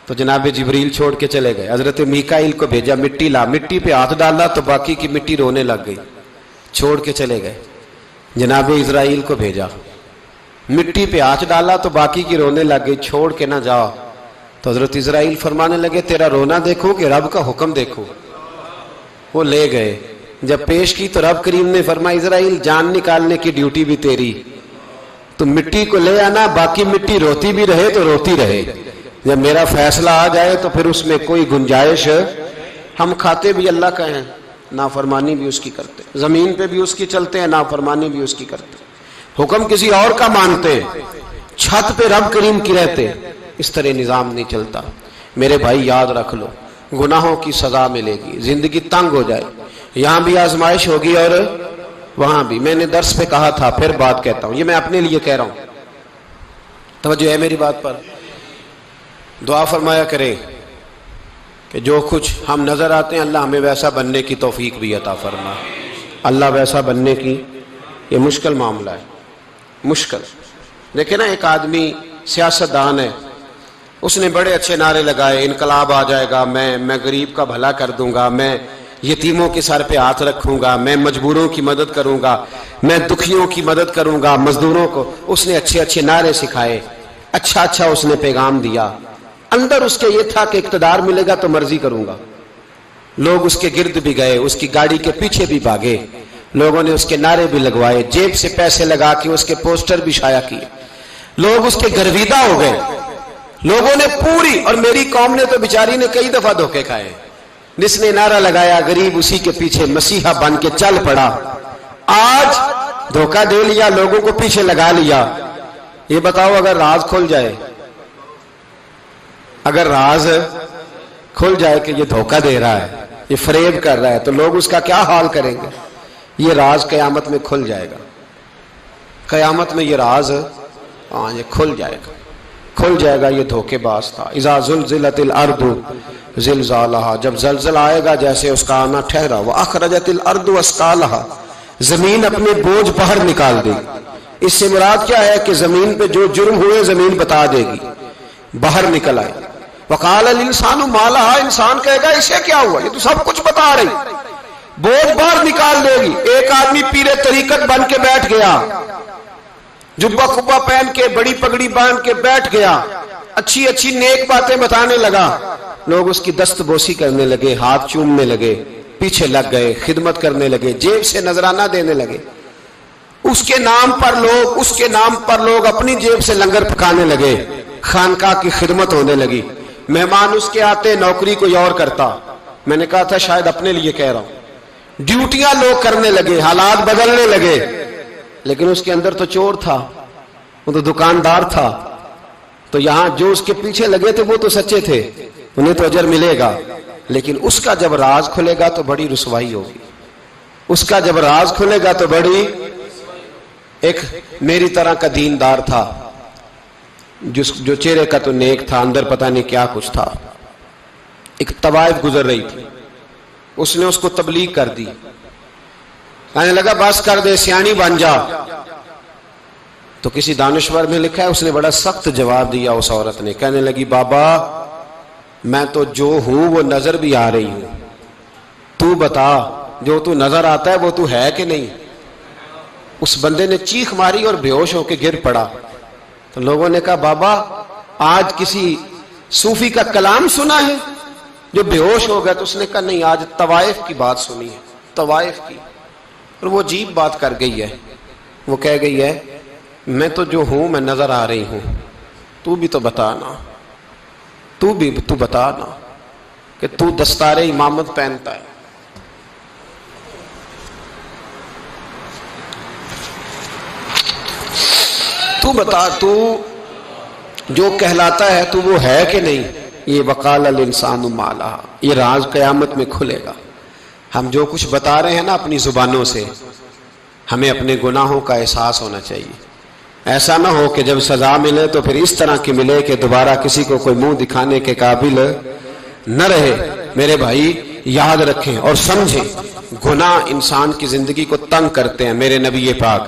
تو جناب جبریل چھوڑ کے چلے گئے. حضرت میکائیل کو بھیجا، مٹی لا، مٹی پہ ہاتھ ڈالا تو باقی کی مٹی رونے لگ گئی، چھوڑ کے چلے گئے. جناب اسرائیل کو بھیجا، مٹی پہ ہاتھ ڈالا تو باقی کی رونے لگ گئی، چھوڑ کے نہ جاؤ. تو حضرت اسرائیل فرمانے لگے تیرا رونا دیکھو کہ رب کا حکم دیکھو. وہ لے گئے، جب پیش کی تو رب کریم نے فرمایا اسرائیل جان نکالنے کی ڈیوٹی بھی تیری، تو مٹی کو لے آنا، باقی مٹی روتی بھی رہے تو روتی رہے. جب میرا فیصلہ آ جائے تو پھر اس میں کوئی گنجائش، ہم کھاتے بھی اللہ کا ہیں، نافرمانی بھی اس کی کرتے، زمین پہ بھی اس کی چلتے ہیں، نافرمانی بھی اس کی کرتے، حکم کسی اور کا مانتے، چھت پہ رب کریم کی رہتے. اس طرح نظام نہیں چلتا. میرے بھائی یاد رکھ لو، گناہوں کی سزا ملے گی، زندگی تنگ ہو جائے، یہاں بھی آزمائش ہوگی اور وہاں بھی. میں نے درس پہ کہا تھا، پھر بات کہتا ہوں، یہ میں اپنے لیے کہہ رہا ہوں، توجہ ہے میری بات پر. دعا فرمایا کریں کہ جو کچھ ہم نظر آتے ہیں اللہ ہمیں ویسا بننے کی توفیق بھی عطا فرما. اللہ ویسا بننے کی، یہ مشکل معاملہ ہے، مشکل. دیکھیں نا، ایک آدمی سیاستدان ہے، اس نے بڑے اچھے نعرے لگائے، انقلاب آ جائے گا، میں غریب کا بھلا کر دوں گا، میں یتیموں کے سر پہ ہاتھ رکھوں گا، میں مجبوروں کی مدد کروں گا، میں دکھیوں کی مدد کروں گا، مزدوروں کو. اس نے اچھے اچھے نعرے سکھائے، اچھا اس نے پیغام دیا. اندر اس کے یہ تھا کہ اقتدار ملے گا تو مرضی کروں گا. لوگ اس کے گرد بھی گئے، اس کی گاڑی کے پیچھے بھی بھاگے، لوگوں نے اس کے نعرے بھی لگوائے، جیب سے پیسے لگا کے اس کے پوسٹر بھی شائع کیے. لوگ اس کے گرویدہ ہو گئے، لوگوں نے پوری، اور میری قوم نے تو بیچاری نے کئی دفعہ دھوکے کھائے. جس نے نعرہ لگایا غریب اسی کے پیچھے مسیحا بن کے چل پڑا. آج دھوکہ دے لیا، لوگوں کو پیچھے لگا لیا. یہ بتاؤ اگر راز کھل جائے، اگر راز کھل جائے کہ یہ دھوکہ دے رہا ہے، یہ فریب کر رہا ہے، تو لوگ اس کا کیا حال کریں گے؟ یہ راز قیامت میں کھل جائے گا. قیامت میں یہ راز یہ کھل جائے گا، کھل جائے گا. یہ دھوکے باز تھا. اذا زلزلت الارض زلزالہا، جب زلزلہ آئے گا جیسے اس کا آنا ٹھہرا. واخرجت الارض اثقالہا، زمین اپنے بوجھ باہر نکال دے. اس سے مراد کیا ہے کہ زمین پہ جو جرم ہوئے زمین بتا دے گی، باہر نکل آئے. وقال الانسان ما لہا، انسان کہے گا اسے کیا ہوا، یہ تو سب کچھ بتا رہی. بوجھ باہر نکال دے گی. ایک آدمی پیر طریقت بن کے بیٹھ گیا، جبہ کبہ پہن کے، بڑی پگڑی باندھ کے بیٹھ گیا، اچھی اچھی نیک باتیں بتانے لگا. لوگ اس کی دست بوسی کرنے لگے، ہاتھ چومنے لگے، پیچھے لگ گئے، خدمت کرنے لگے، جیب سے نذرانہ دینے لگے. اس کے نام پر لوگ اپنی جیب سے لنگر پکانے لگے، خانقاہ کی خدمت ہونے لگی. مہمان اس کے آتے، نوکری کوئی اور کرتا. میں نے کہا تھا شاید اپنے لیے کہہ رہا ہوں. ڈیوٹیاں لوگ کرنے لگے، حالات بدلنے لگے. لیکن اس کے اندر تو چور تھا، وہ تو دکاندار تھا. تو یہاں جو اس کے پیچھے لگے تھے وہ تو سچے تھے، انہیں تو اجر ملے گا. لیکن اس کا جب راز کھلے گا تو بڑی رسوائی ہوگی. اس کا جب راز کھلے گا تو بڑی. ایک میری طرح کا دیندار تھا، جو چہرے کا تو نیک تھا، اندر پتہ نہیں کیا کچھ تھا. ایک طوائف گزر رہی تھی، اس نے اس کو تبلیغ کر دی. کہنے لگا بس کر دے، سیانی بن جا. تو کسی دانشور میں لکھا ہے اس نے بڑا سخت جواب دیا. اس عورت نے کہنے لگی بابا میں تو جو ہوں وہ نظر بھی آ رہی ہوں، تو بتا جو تو نظر آتا ہے وہ تو ہے کہ نہیں. اس بندے نے چیخ ماری اور بے ہوش ہو کے گر پڑا. تو لوگوں نے کہا بابا آج کسی صوفی کا کلام سنا ہے جو بے ہوش ہو گیا؟ تو اس نے کہا نہیں، آج طوائف کی بات سنی ہے، طوائف کی. اور وہ عجیب بات کر گئی ہے. وہ کہہ گئی ہے میں تو جو ہوں میں نظر آ رہی ہوں، تو بھی تو بتانا، تو بتانا کہ تو دستار امامت پہنتا ہے. تو بتا، تو جو کہلاتا ہے تو وہ ہے کہ نہیں. یہ وقال الانسان ما لہا، یہ راز قیامت میں کھلے گا. ہم جو کچھ بتا رہے ہیں نا اپنی زبانوں سے، ہمیں اپنے گناہوں کا احساس ہونا چاہیے. ایسا نہ ہو کہ جب سزا ملے تو پھر اس طرح کی ملے کہ دوبارہ کسی کو کوئی منہ دکھانے کے قابل نہ رہے. میرے بھائی یاد رکھیں اور سمجھیں، گناہ انسان کی زندگی کو تنگ کرتے ہیں. میرے نبی پاک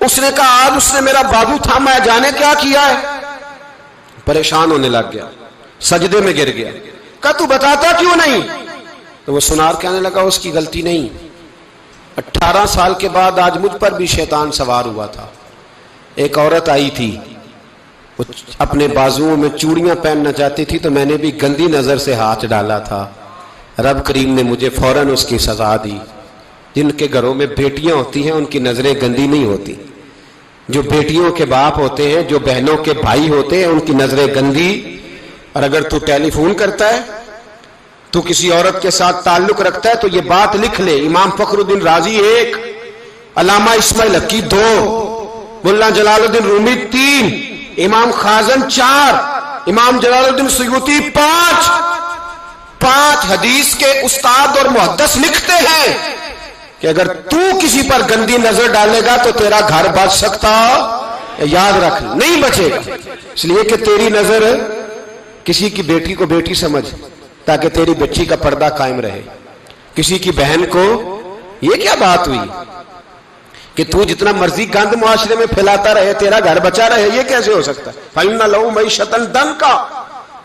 اس نے کہا آج اس نے میرا بازو تھاما ہے، جانے کیا کیا ہے. پریشان ہونے لگ گیا، سجدے میں گر گیا. کہا تو بتاتا کیوں نہیں؟ تو وہ سنار کہنے لگا اس کی غلطی نہیں. 18 سال کے بعد آج مجھ پر بھی شیطان سوار ہوا تھا. ایک عورت آئی تھی، وہ اپنے بازوؤں میں چوڑیاں پہننا چاہتی تھی تو میں نے بھی گندی نظر سے ہاتھ ڈالا تھا. رب کریم نے مجھے فوراً اس کی سزا دی. جن کے گھروں میں بیٹیاں ہوتی ہیں ان کی نظریں گندی نہیں ہوتی. جو بیٹیوں کے باپ ہوتے ہیں، جو بہنوں کے بھائی ہوتے ہیں، ان کی نظریں گندی. اور اگر تو ٹیلی فون کرتا ہے، تو کسی عورت کے ساتھ تعلق رکھتا ہے، تو یہ بات لکھ لے. امام فخر الدین رازی 1، علامہ اسماعیل حقی 2، ملا جلال الدین رومی 3، امام خازن 4، امام جلال الدین سیوطی 5 حدیث کے استاد اور محدث لکھتے ہیں کہ اگر تو کسی پر گندی نظر ڈالے گا تو تیرا گھر بچ سکتا، یاد رکھ نہیں بچے گا. اس لیے کہ تیری نظر کسی کی بیٹی کو بیٹی سمجھ تاکہ تیری بچی کا پردہ قائم رہے. کسی کی بہن کو، یہ کیا بات ہوئی کہ تو جتنا مرضی گند معاشرے میں پھیلاتا رہے تیرا گھر بچا رہے؟ یہ کیسے ہو سکتا ہے؟ فَإِنَّ لَهُ مَعِيشَةً ضَنْكَ.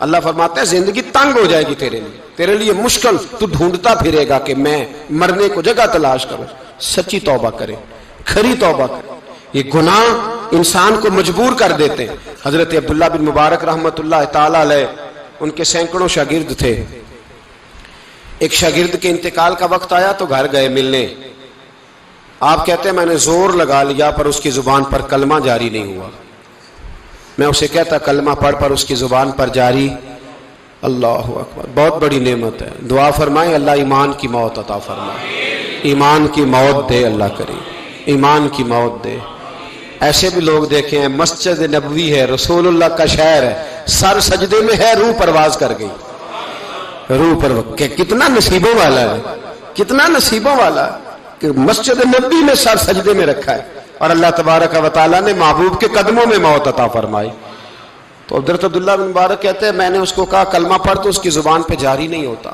اللہ فرماتے ہیں زندگی تنگ ہو جائے گی تیرے لیے مشکل. تو ڈھونڈتا پھرے گا کہ میں مرنے کو جگہ تلاش کروں. سچی توبہ کرے، کھری توبہ کرے. یہ گناہ انسان کو مجبور کر دیتے ہیں. حضرت عبداللہ بن مبارک رحمت اللہ تعالی علیہ، ان کے سینکڑوں شاگرد تھے. ایک شاگرد کے انتقال کا وقت آیا تو گھر گئے ملنے. آپ کہتے ہیں میں نے زور لگا لیا پر اس کی زبان پر کلمہ جاری نہیں ہوا. میں اسے کہتا کلمہ پڑھ پر اس کی زبان پر جاری. اللہ اکبر، بہت بڑی نعمت ہے. دعا فرمائیں اللہ ایمان کی موت عطا فرمائے. ایمان کی موت دے اللہ کریم، ایمان کی موت دے. ایسے بھی لوگ دیکھے ہیں، مسجد نبوی ہے، رسول اللہ کا شہر ہے، سر سجدے میں ہے، روح پرواز کر گئی. روح پر کتنا نصیبوں والا ہے، کتنا نصیبوں والا ہے کہ مسجد نبوی میں سر سجدے میں رکھا ہے اور اللہ تبارک و تعالیٰ نے محبوب کے قدموں میں موت عطا فرمائی. تو حضرت عبداللہ بن مبارک کہتے ہیں میں نے اس کو کہا کلمہ پڑھ تو اس کی زبان پہ جاری نہیں ہوتا.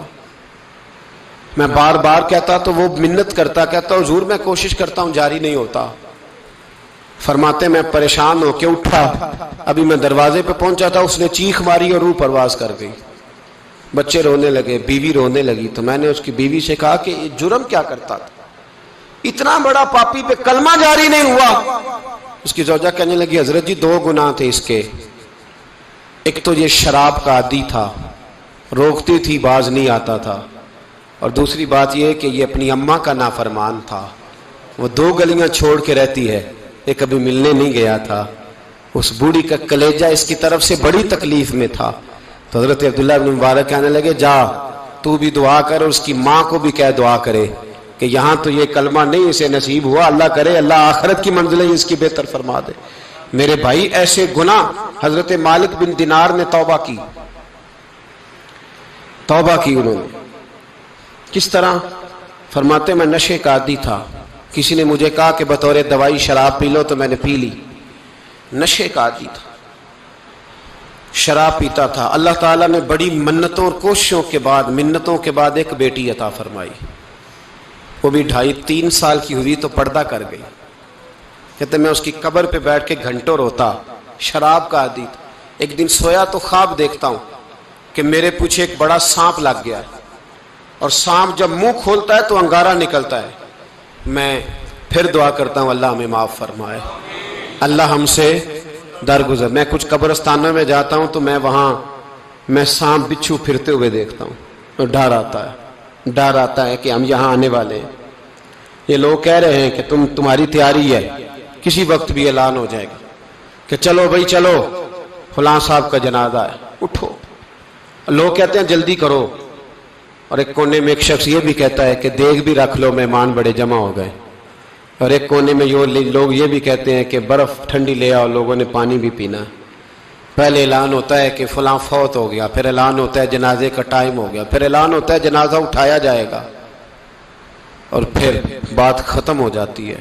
میں بار بار کہتا تو وہ منت کرتا، کہتا حضور میں کوشش کرتا ہوں جاری نہیں ہوتا. فرماتے میں پریشان ہو کے اٹھا، ابھی میں دروازے پہ پہنچا تھا اس نے چیخ ماری اور روح پرواز کر گئی. بچے رونے لگے، بیوی رونے لگی. تو میں نے اس کی بیوی سے کہا کہ یہ جرم کیا کرتا تھا، اتنا بڑا پاپی پہ کلمہ جاری نہیں ہوا. اس کی زوجہ کہنے لگی حضرت جی 2 گناہ تھے اس کے. ایک تو یہ شراب کا عادی تھا، روکتی تھی باز نہیں آتا تھا، اور دوسری بات یہ کہ یہ اپنی اماں کا نافرمان تھا. وہ 2 گلیاں چھوڑ کے رہتی ہے، یہ کبھی ملنے نہیں گیا تھا. اس بوڑھی کا کلیجہ اس کی طرف سے بڑی تکلیف میں تھا. تو حضرت عبداللہ بن مبارک کہنے لگے جا تو بھی دعا کر اور اس کی ماں کو بھی کہہ دعا کرے کہ یہاں تو یہ کلمہ نہیں اسے نصیب ہوا، اللہ کرے اللہ آخرت کی منزلیں اس کی بہتر فرما دے. میرے بھائی ایسے گناہ حضرت مالک بن دینار نے توبہ کی انہوں نے. کس طرح؟ فرماتے میں نشے کا عادی تھا، کسی نے مجھے کہا کہ بطور دوائی شراب پی لو تو میں نے پی لی. نشے کا عادی تھا، شراب پیتا تھا. اللہ تعالیٰ نے بڑی منتوں اور کوششوں کے بعد، منتوں کے بعد ایک بیٹی عطا فرمائی. وہ بھی 2.5-3 سال کی ہوئی تو پردہ کر گئی. کہتے میں اس کی قبر پہ بیٹھ کے گھنٹوں روتا. شراب کا عادی تھا. ایک دن سویا تو خواب دیکھتا ہوں کہ میرے پیچھے ایک بڑا سانپ لگ گیا، اور سانپ جب منہ کھولتا ہے تو انگارہ نکلتا ہے. میں پھر دعا کرتا ہوں اللہ ہمیں معاف فرمائے، اللہ ہم سے درگزر. میں کچھ قبرستانوں میں جاتا ہوں تو میں سانپ بچھو پھرتے ہوئے دیکھتا ہوں اور ڈر آتا ہے کہ ہم یہاں آنے والے ہیں. یہ لوگ کہہ رہے ہیں کہ تمہاری تیاری ہے، کسی وقت بھی اعلان ہو جائے گا کہ چلو بھائی چلو فلاں صاحب کا جنازہ ہے، اٹھو. لوگ کہتے ہیں جلدی کرو، اور ایک کونے میں ایک شخص یہ بھی کہتا ہے کہ دیگ بھی رکھ لو مہمان بڑے جمع ہو گئے. اور ایک کونے میں لوگ یہ بھی کہتے ہیں کہ برف ٹھنڈی لے آؤ، لوگوں نے پانی بھی پینا. پہلے اعلان ہوتا ہے کہ فلاں فوت ہو گیا، پھر اعلان ہوتا ہے جنازے کا ٹائم ہو گیا، پھر اعلان ہوتا ہے جنازہ اٹھایا جائے گا، اور پھر بات ختم ہو جاتی ہے.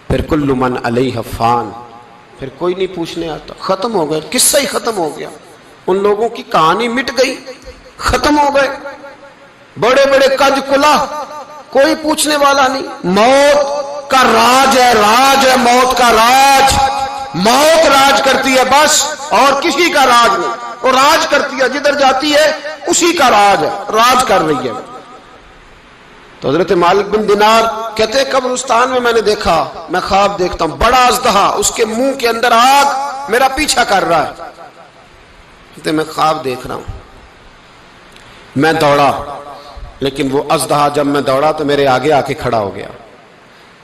پھر کل من علیہ فان، پھر کوئی نہیں پوچھنے آتا. ختم ہو گئے، قصہ ہی ختم ہو گیا. ان لوگوں کی کہانی مٹ گئی، ختم ہو گئے. بڑے بڑے کج کلا، کوئی پوچھنے والا نہیں. موت کا راج ہے موت کا راج. موت راج کرتی ہے بس، اور کسی کا راج نہیں. وہ راج کرتی ہے، جدھر جاتی ہے اسی کا راج ہے، راج کر رہی ہے. تو حضرت مالک بن دینار کہتے ہیں قبرستان میں نے دیکھا، میں خواب دیکھتا ہوں، بڑا اژدہا، اس کے منہ کے اندر آگ میرا پیچھا کر رہا ہے. کہتے میں خواب دیکھ رہا ہوں. میں دوڑا، لیکن وہ اژدہا جب میں دوڑا تو میرے آگے آ کے کھڑا ہو گیا.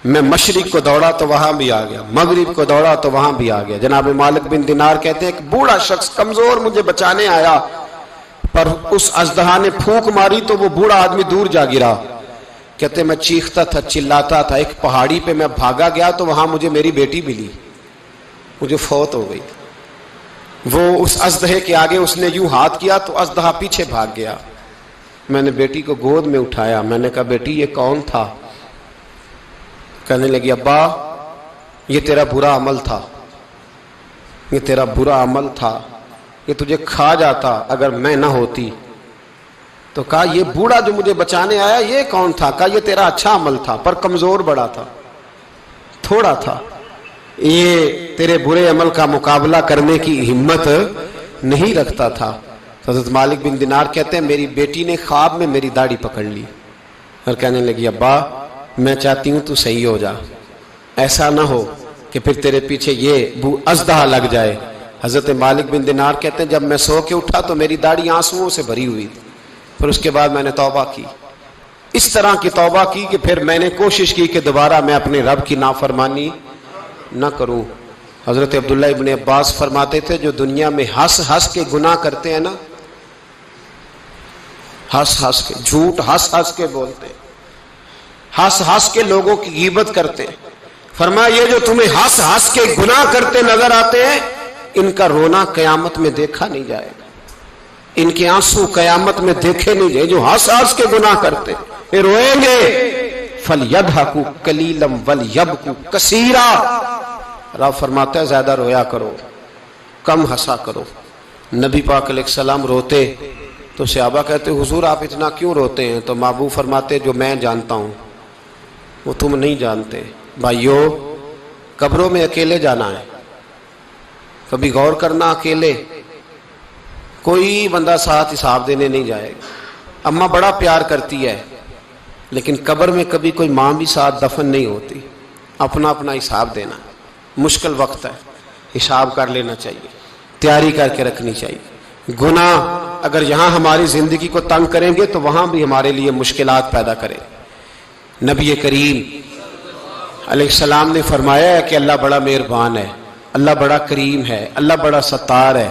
میں مشرق کو دوڑا تو وہاں بھی آ گیا، مغرب کو دوڑا تو وہاں بھی آ گیا. جناب مالک بن دینار کہتے ہیں ایک بوڑھا شخص کمزور مجھے بچانے آیا، پر اس اژدہا نے پھونک ماری تو وہ بوڑھا آدمی دور جا گرا. کہتے میں چیختا تھا، چلاتا تھا. ایک پہاڑی پہ میں بھاگا گیا تو وہاں مجھے میری بیٹی ملی، مجھے فوت ہو گئی. وہ اس اژدہے کے آگے اس نے یوں ہاتھ کیا تو اژدہا پیچھے بھاگ گیا. میں نے بیٹی کو گود میں اٹھایا، میں نے کہا بیٹی یہ کون تھا؟ کہنے لگی ابا یہ تیرا برا عمل تھا، یہ تیرا برا عمل تھا، یہ تجھے کھا جاتا اگر میں نہ ہوتی. تو کہا یہ بوڑھا جو مجھے بچانے آیا یہ کون تھا؟ کہا یہ تیرا اچھا عمل تھا، پر کمزور بڑا تھا، تھوڑا تھا، یہ تیرے برے عمل کا مقابلہ کرنے کی ہمت نہیں رکھتا تھا. حضرت مالک بن دینار کہتے ہیں میری بیٹی نے خواب میں میری داڑھی پکڑ لی اور کہنے لگی ابا میں چاہتی ہوں تو صحیح ہو جا، ایسا نہ ہو کہ پھر تیرے پیچھے یہ اژدہا لگ جائے. حضرت مالک بن دینار کہتے ہیں جب میں سو کے اٹھا تو میری داڑھی آنسوؤں سے بھری ہوئی تھی. پھر اس کے بعد میں نے توبہ کی، اس طرح کی توبہ کی کہ پھر میں نے کوشش کی کہ دوبارہ میں اپنے رب کی نافرمانی نہ کروں. حضرت عبداللہ ابن عباس فرماتے تھے جو دنیا میں ہنس ہنس کے گناہ کرتے ہیں نا، ہنس ہنس کے جھوٹ ہنس ہنس کے بولتے ہیں، ہنس ہنس کے لوگوں کی غیبت کرتے ہیں، فرمایا یہ جو تمہیں ہنس ہنس کے گناہ کرتے نظر آتے ہیں ان کا رونا قیامت میں دیکھا نہیں جائے گا، ان کے آنسو قیامت میں دیکھے نہیں جائے. جو ہنس ہنس کے گناہ کرتے یہ روئیں گے. فَلْيَضْحَكُوا قَلِيلًا وَلْيَبْكُوا كَثِيرًا. رب فرماتا ہے زیادہ رویا کرو، کم ہنسا کرو. نبی پاک علیہ السلام روتے تو صحابہ کہتے حضور آپ اتنا کیوں روتے ہیں؟ تو محبوب فرماتے جو میں جانتا ہوں وہ تم نہیں جانتے. بھائیو قبروں میں اکیلے جانا ہے، کبھی غور کرنا، اکیلے کوئی بندہ ساتھ حساب دینے نہیں جائے گا. اماں بڑا پیار کرتی ہے لیکن قبر میں کبھی کوئی ماں بھی ساتھ دفن نہیں ہوتی. اپنا اپنا حساب دینا، مشکل وقت ہے، حساب کر لینا چاہیے، تیاری کر کے رکھنی چاہیے. گناہ اگر یہاں ہماری زندگی کو تنگ کریں گے تو وہاں بھی ہمارے لیے مشکلات پیدا کریں. نبی کریم علیہ السلام نے فرمایا ہے کہ اللہ بڑا مہربان ہے، اللہ بڑا کریم ہے، اللہ بڑا ستار ہے.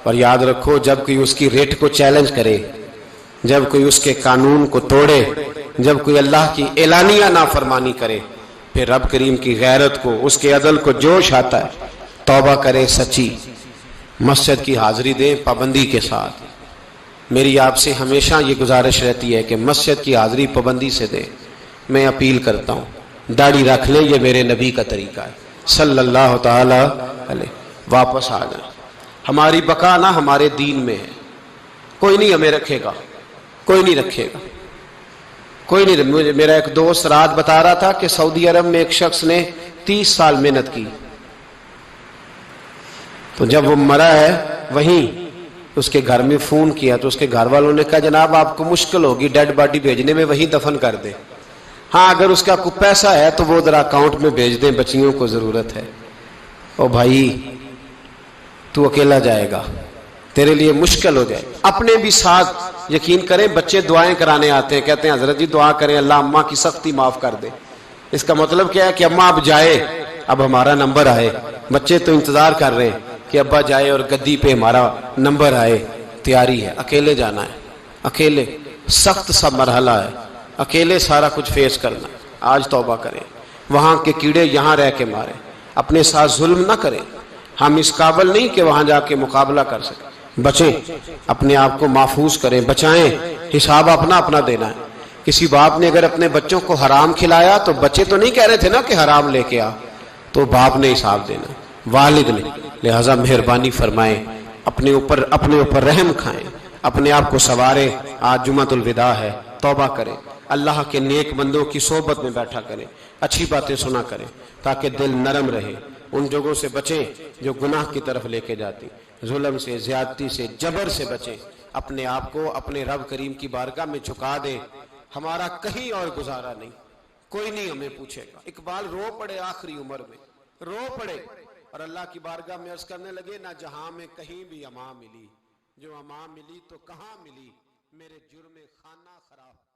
اور یاد رکھو جب کوئی اس کی ریٹ کو چیلنج کرے، جب کوئی اس کے قانون کو توڑے، جب کوئی اللہ کی اعلانیہ نافرمانی کرے، پھر رب کریم کی غیرت کو، اس کے عدل کو جوش آتا ہے. توبہ کرے سچی، مسجد کی حاضری دیں پابندی کے ساتھ. میری آپ سے ہمیشہ یہ گزارش رہتی ہے کہ مسجد کی حاضری پابندی سے دیں. میں اپیل کرتا ہوں داڑھی رکھ لیں، یہ میرے نبی کا طریقہ ہے صلی اللہ تعالی علیہ. واپس آ جائیں. ہماری بقا نہ ہمارے دین میں ہے. کوئی نہیں ہمیں رکھے گا، کوئی نہیں رکھے گا، کوئی نہیں. میرا ایک دوست رات بتا رہا تھا کہ سعودی عرب میں ایک شخص نے 30 سال محنت کی، تو جب وہ مرا ہے وہیں اس کے گھر میں فون کیا تو اس کے گھر والوں نے کہا جناب آپ کو مشکل ہوگی ڈیڈ باڈی بھیجنے میں، وہیں دفن کر دیں. ہاں اگر اس کا کوئی پیسہ ہے تو وہ ذرا اکاؤنٹ میں بھیج دیں، بچیوں کو ضرورت ہے. او بھائی تو اکیلا جائے گا، تیرے لیے مشکل ہو جائے. اپنے بھی ساتھ یقین کریں، بچے دعائیں کرانے آتے ہیں، کہتے ہیں حضرت جی دعا کریں اللہ اماں کی سختی معاف کر دے. اس کا مطلب کیا ہے کہ اماں اب جائے، اب ہمارا نمبر آئے. بچے تو انتظار کر رہے ہیں کہ ابا جائے اور گدی پہ ہمارا نمبر آئے. تیاری ہے، اکیلے جانا ہے، اکیلے سخت سا مرحلہ ہے، اکیلے سارا کچھ فیس کرنا. آج توبہ کریں، وہاں کے کیڑے یہاں رہ کے ماریں، اپنے ساتھ ظلم نہ کریں. ہم اس قابل نہیں کہ وہاں جا کے مقابلہ کر سکیں. بچیں، اپنے آپ کو محفوظ کریں، بچائیں. حساب اپنا اپنا دینا ہے. کسی باپ نے اگر اپنے بچوں کو حرام کھلایا تو بچے تو نہیں کہہ رہے تھے نا کہ حرام لے کے آ، تو باپ نے حساب دینا، والد نے. لہٰذا مہربانی فرمائیں، اپنے اوپر رحم کھائیں، اپنے آپ کو سنواریں. آج جمعۃ الوداع ہے، توبہ کریں. اللہ کے نیک بندوں کی صحبت میں بیٹھا کریں، اچھی باتیں سنا کریں تاکہ دل نرم رہے، ان جگہوں سے بچیں جو گناہ کی طرف لے کے جاتی، ظلم سے، زیادتی سے، جبر سے بچیں، اپنے آپ کو اپنے رب کریم کی بارگاہ میں جھکا دیں۔ ہمارا کہیں اور گزارا نہیں، کوئی نہیں ہمیں پوچھے گا۔ اقبال رو پڑے آخری عمر میں، رو پڑے اور اللہ کی بارگاہ میں عرض کرنے لگے، نہ جہاں میں کہیں بھی امان ملی، جو امان ملی تو کہاں ملی، میرے جرم خانہ خراب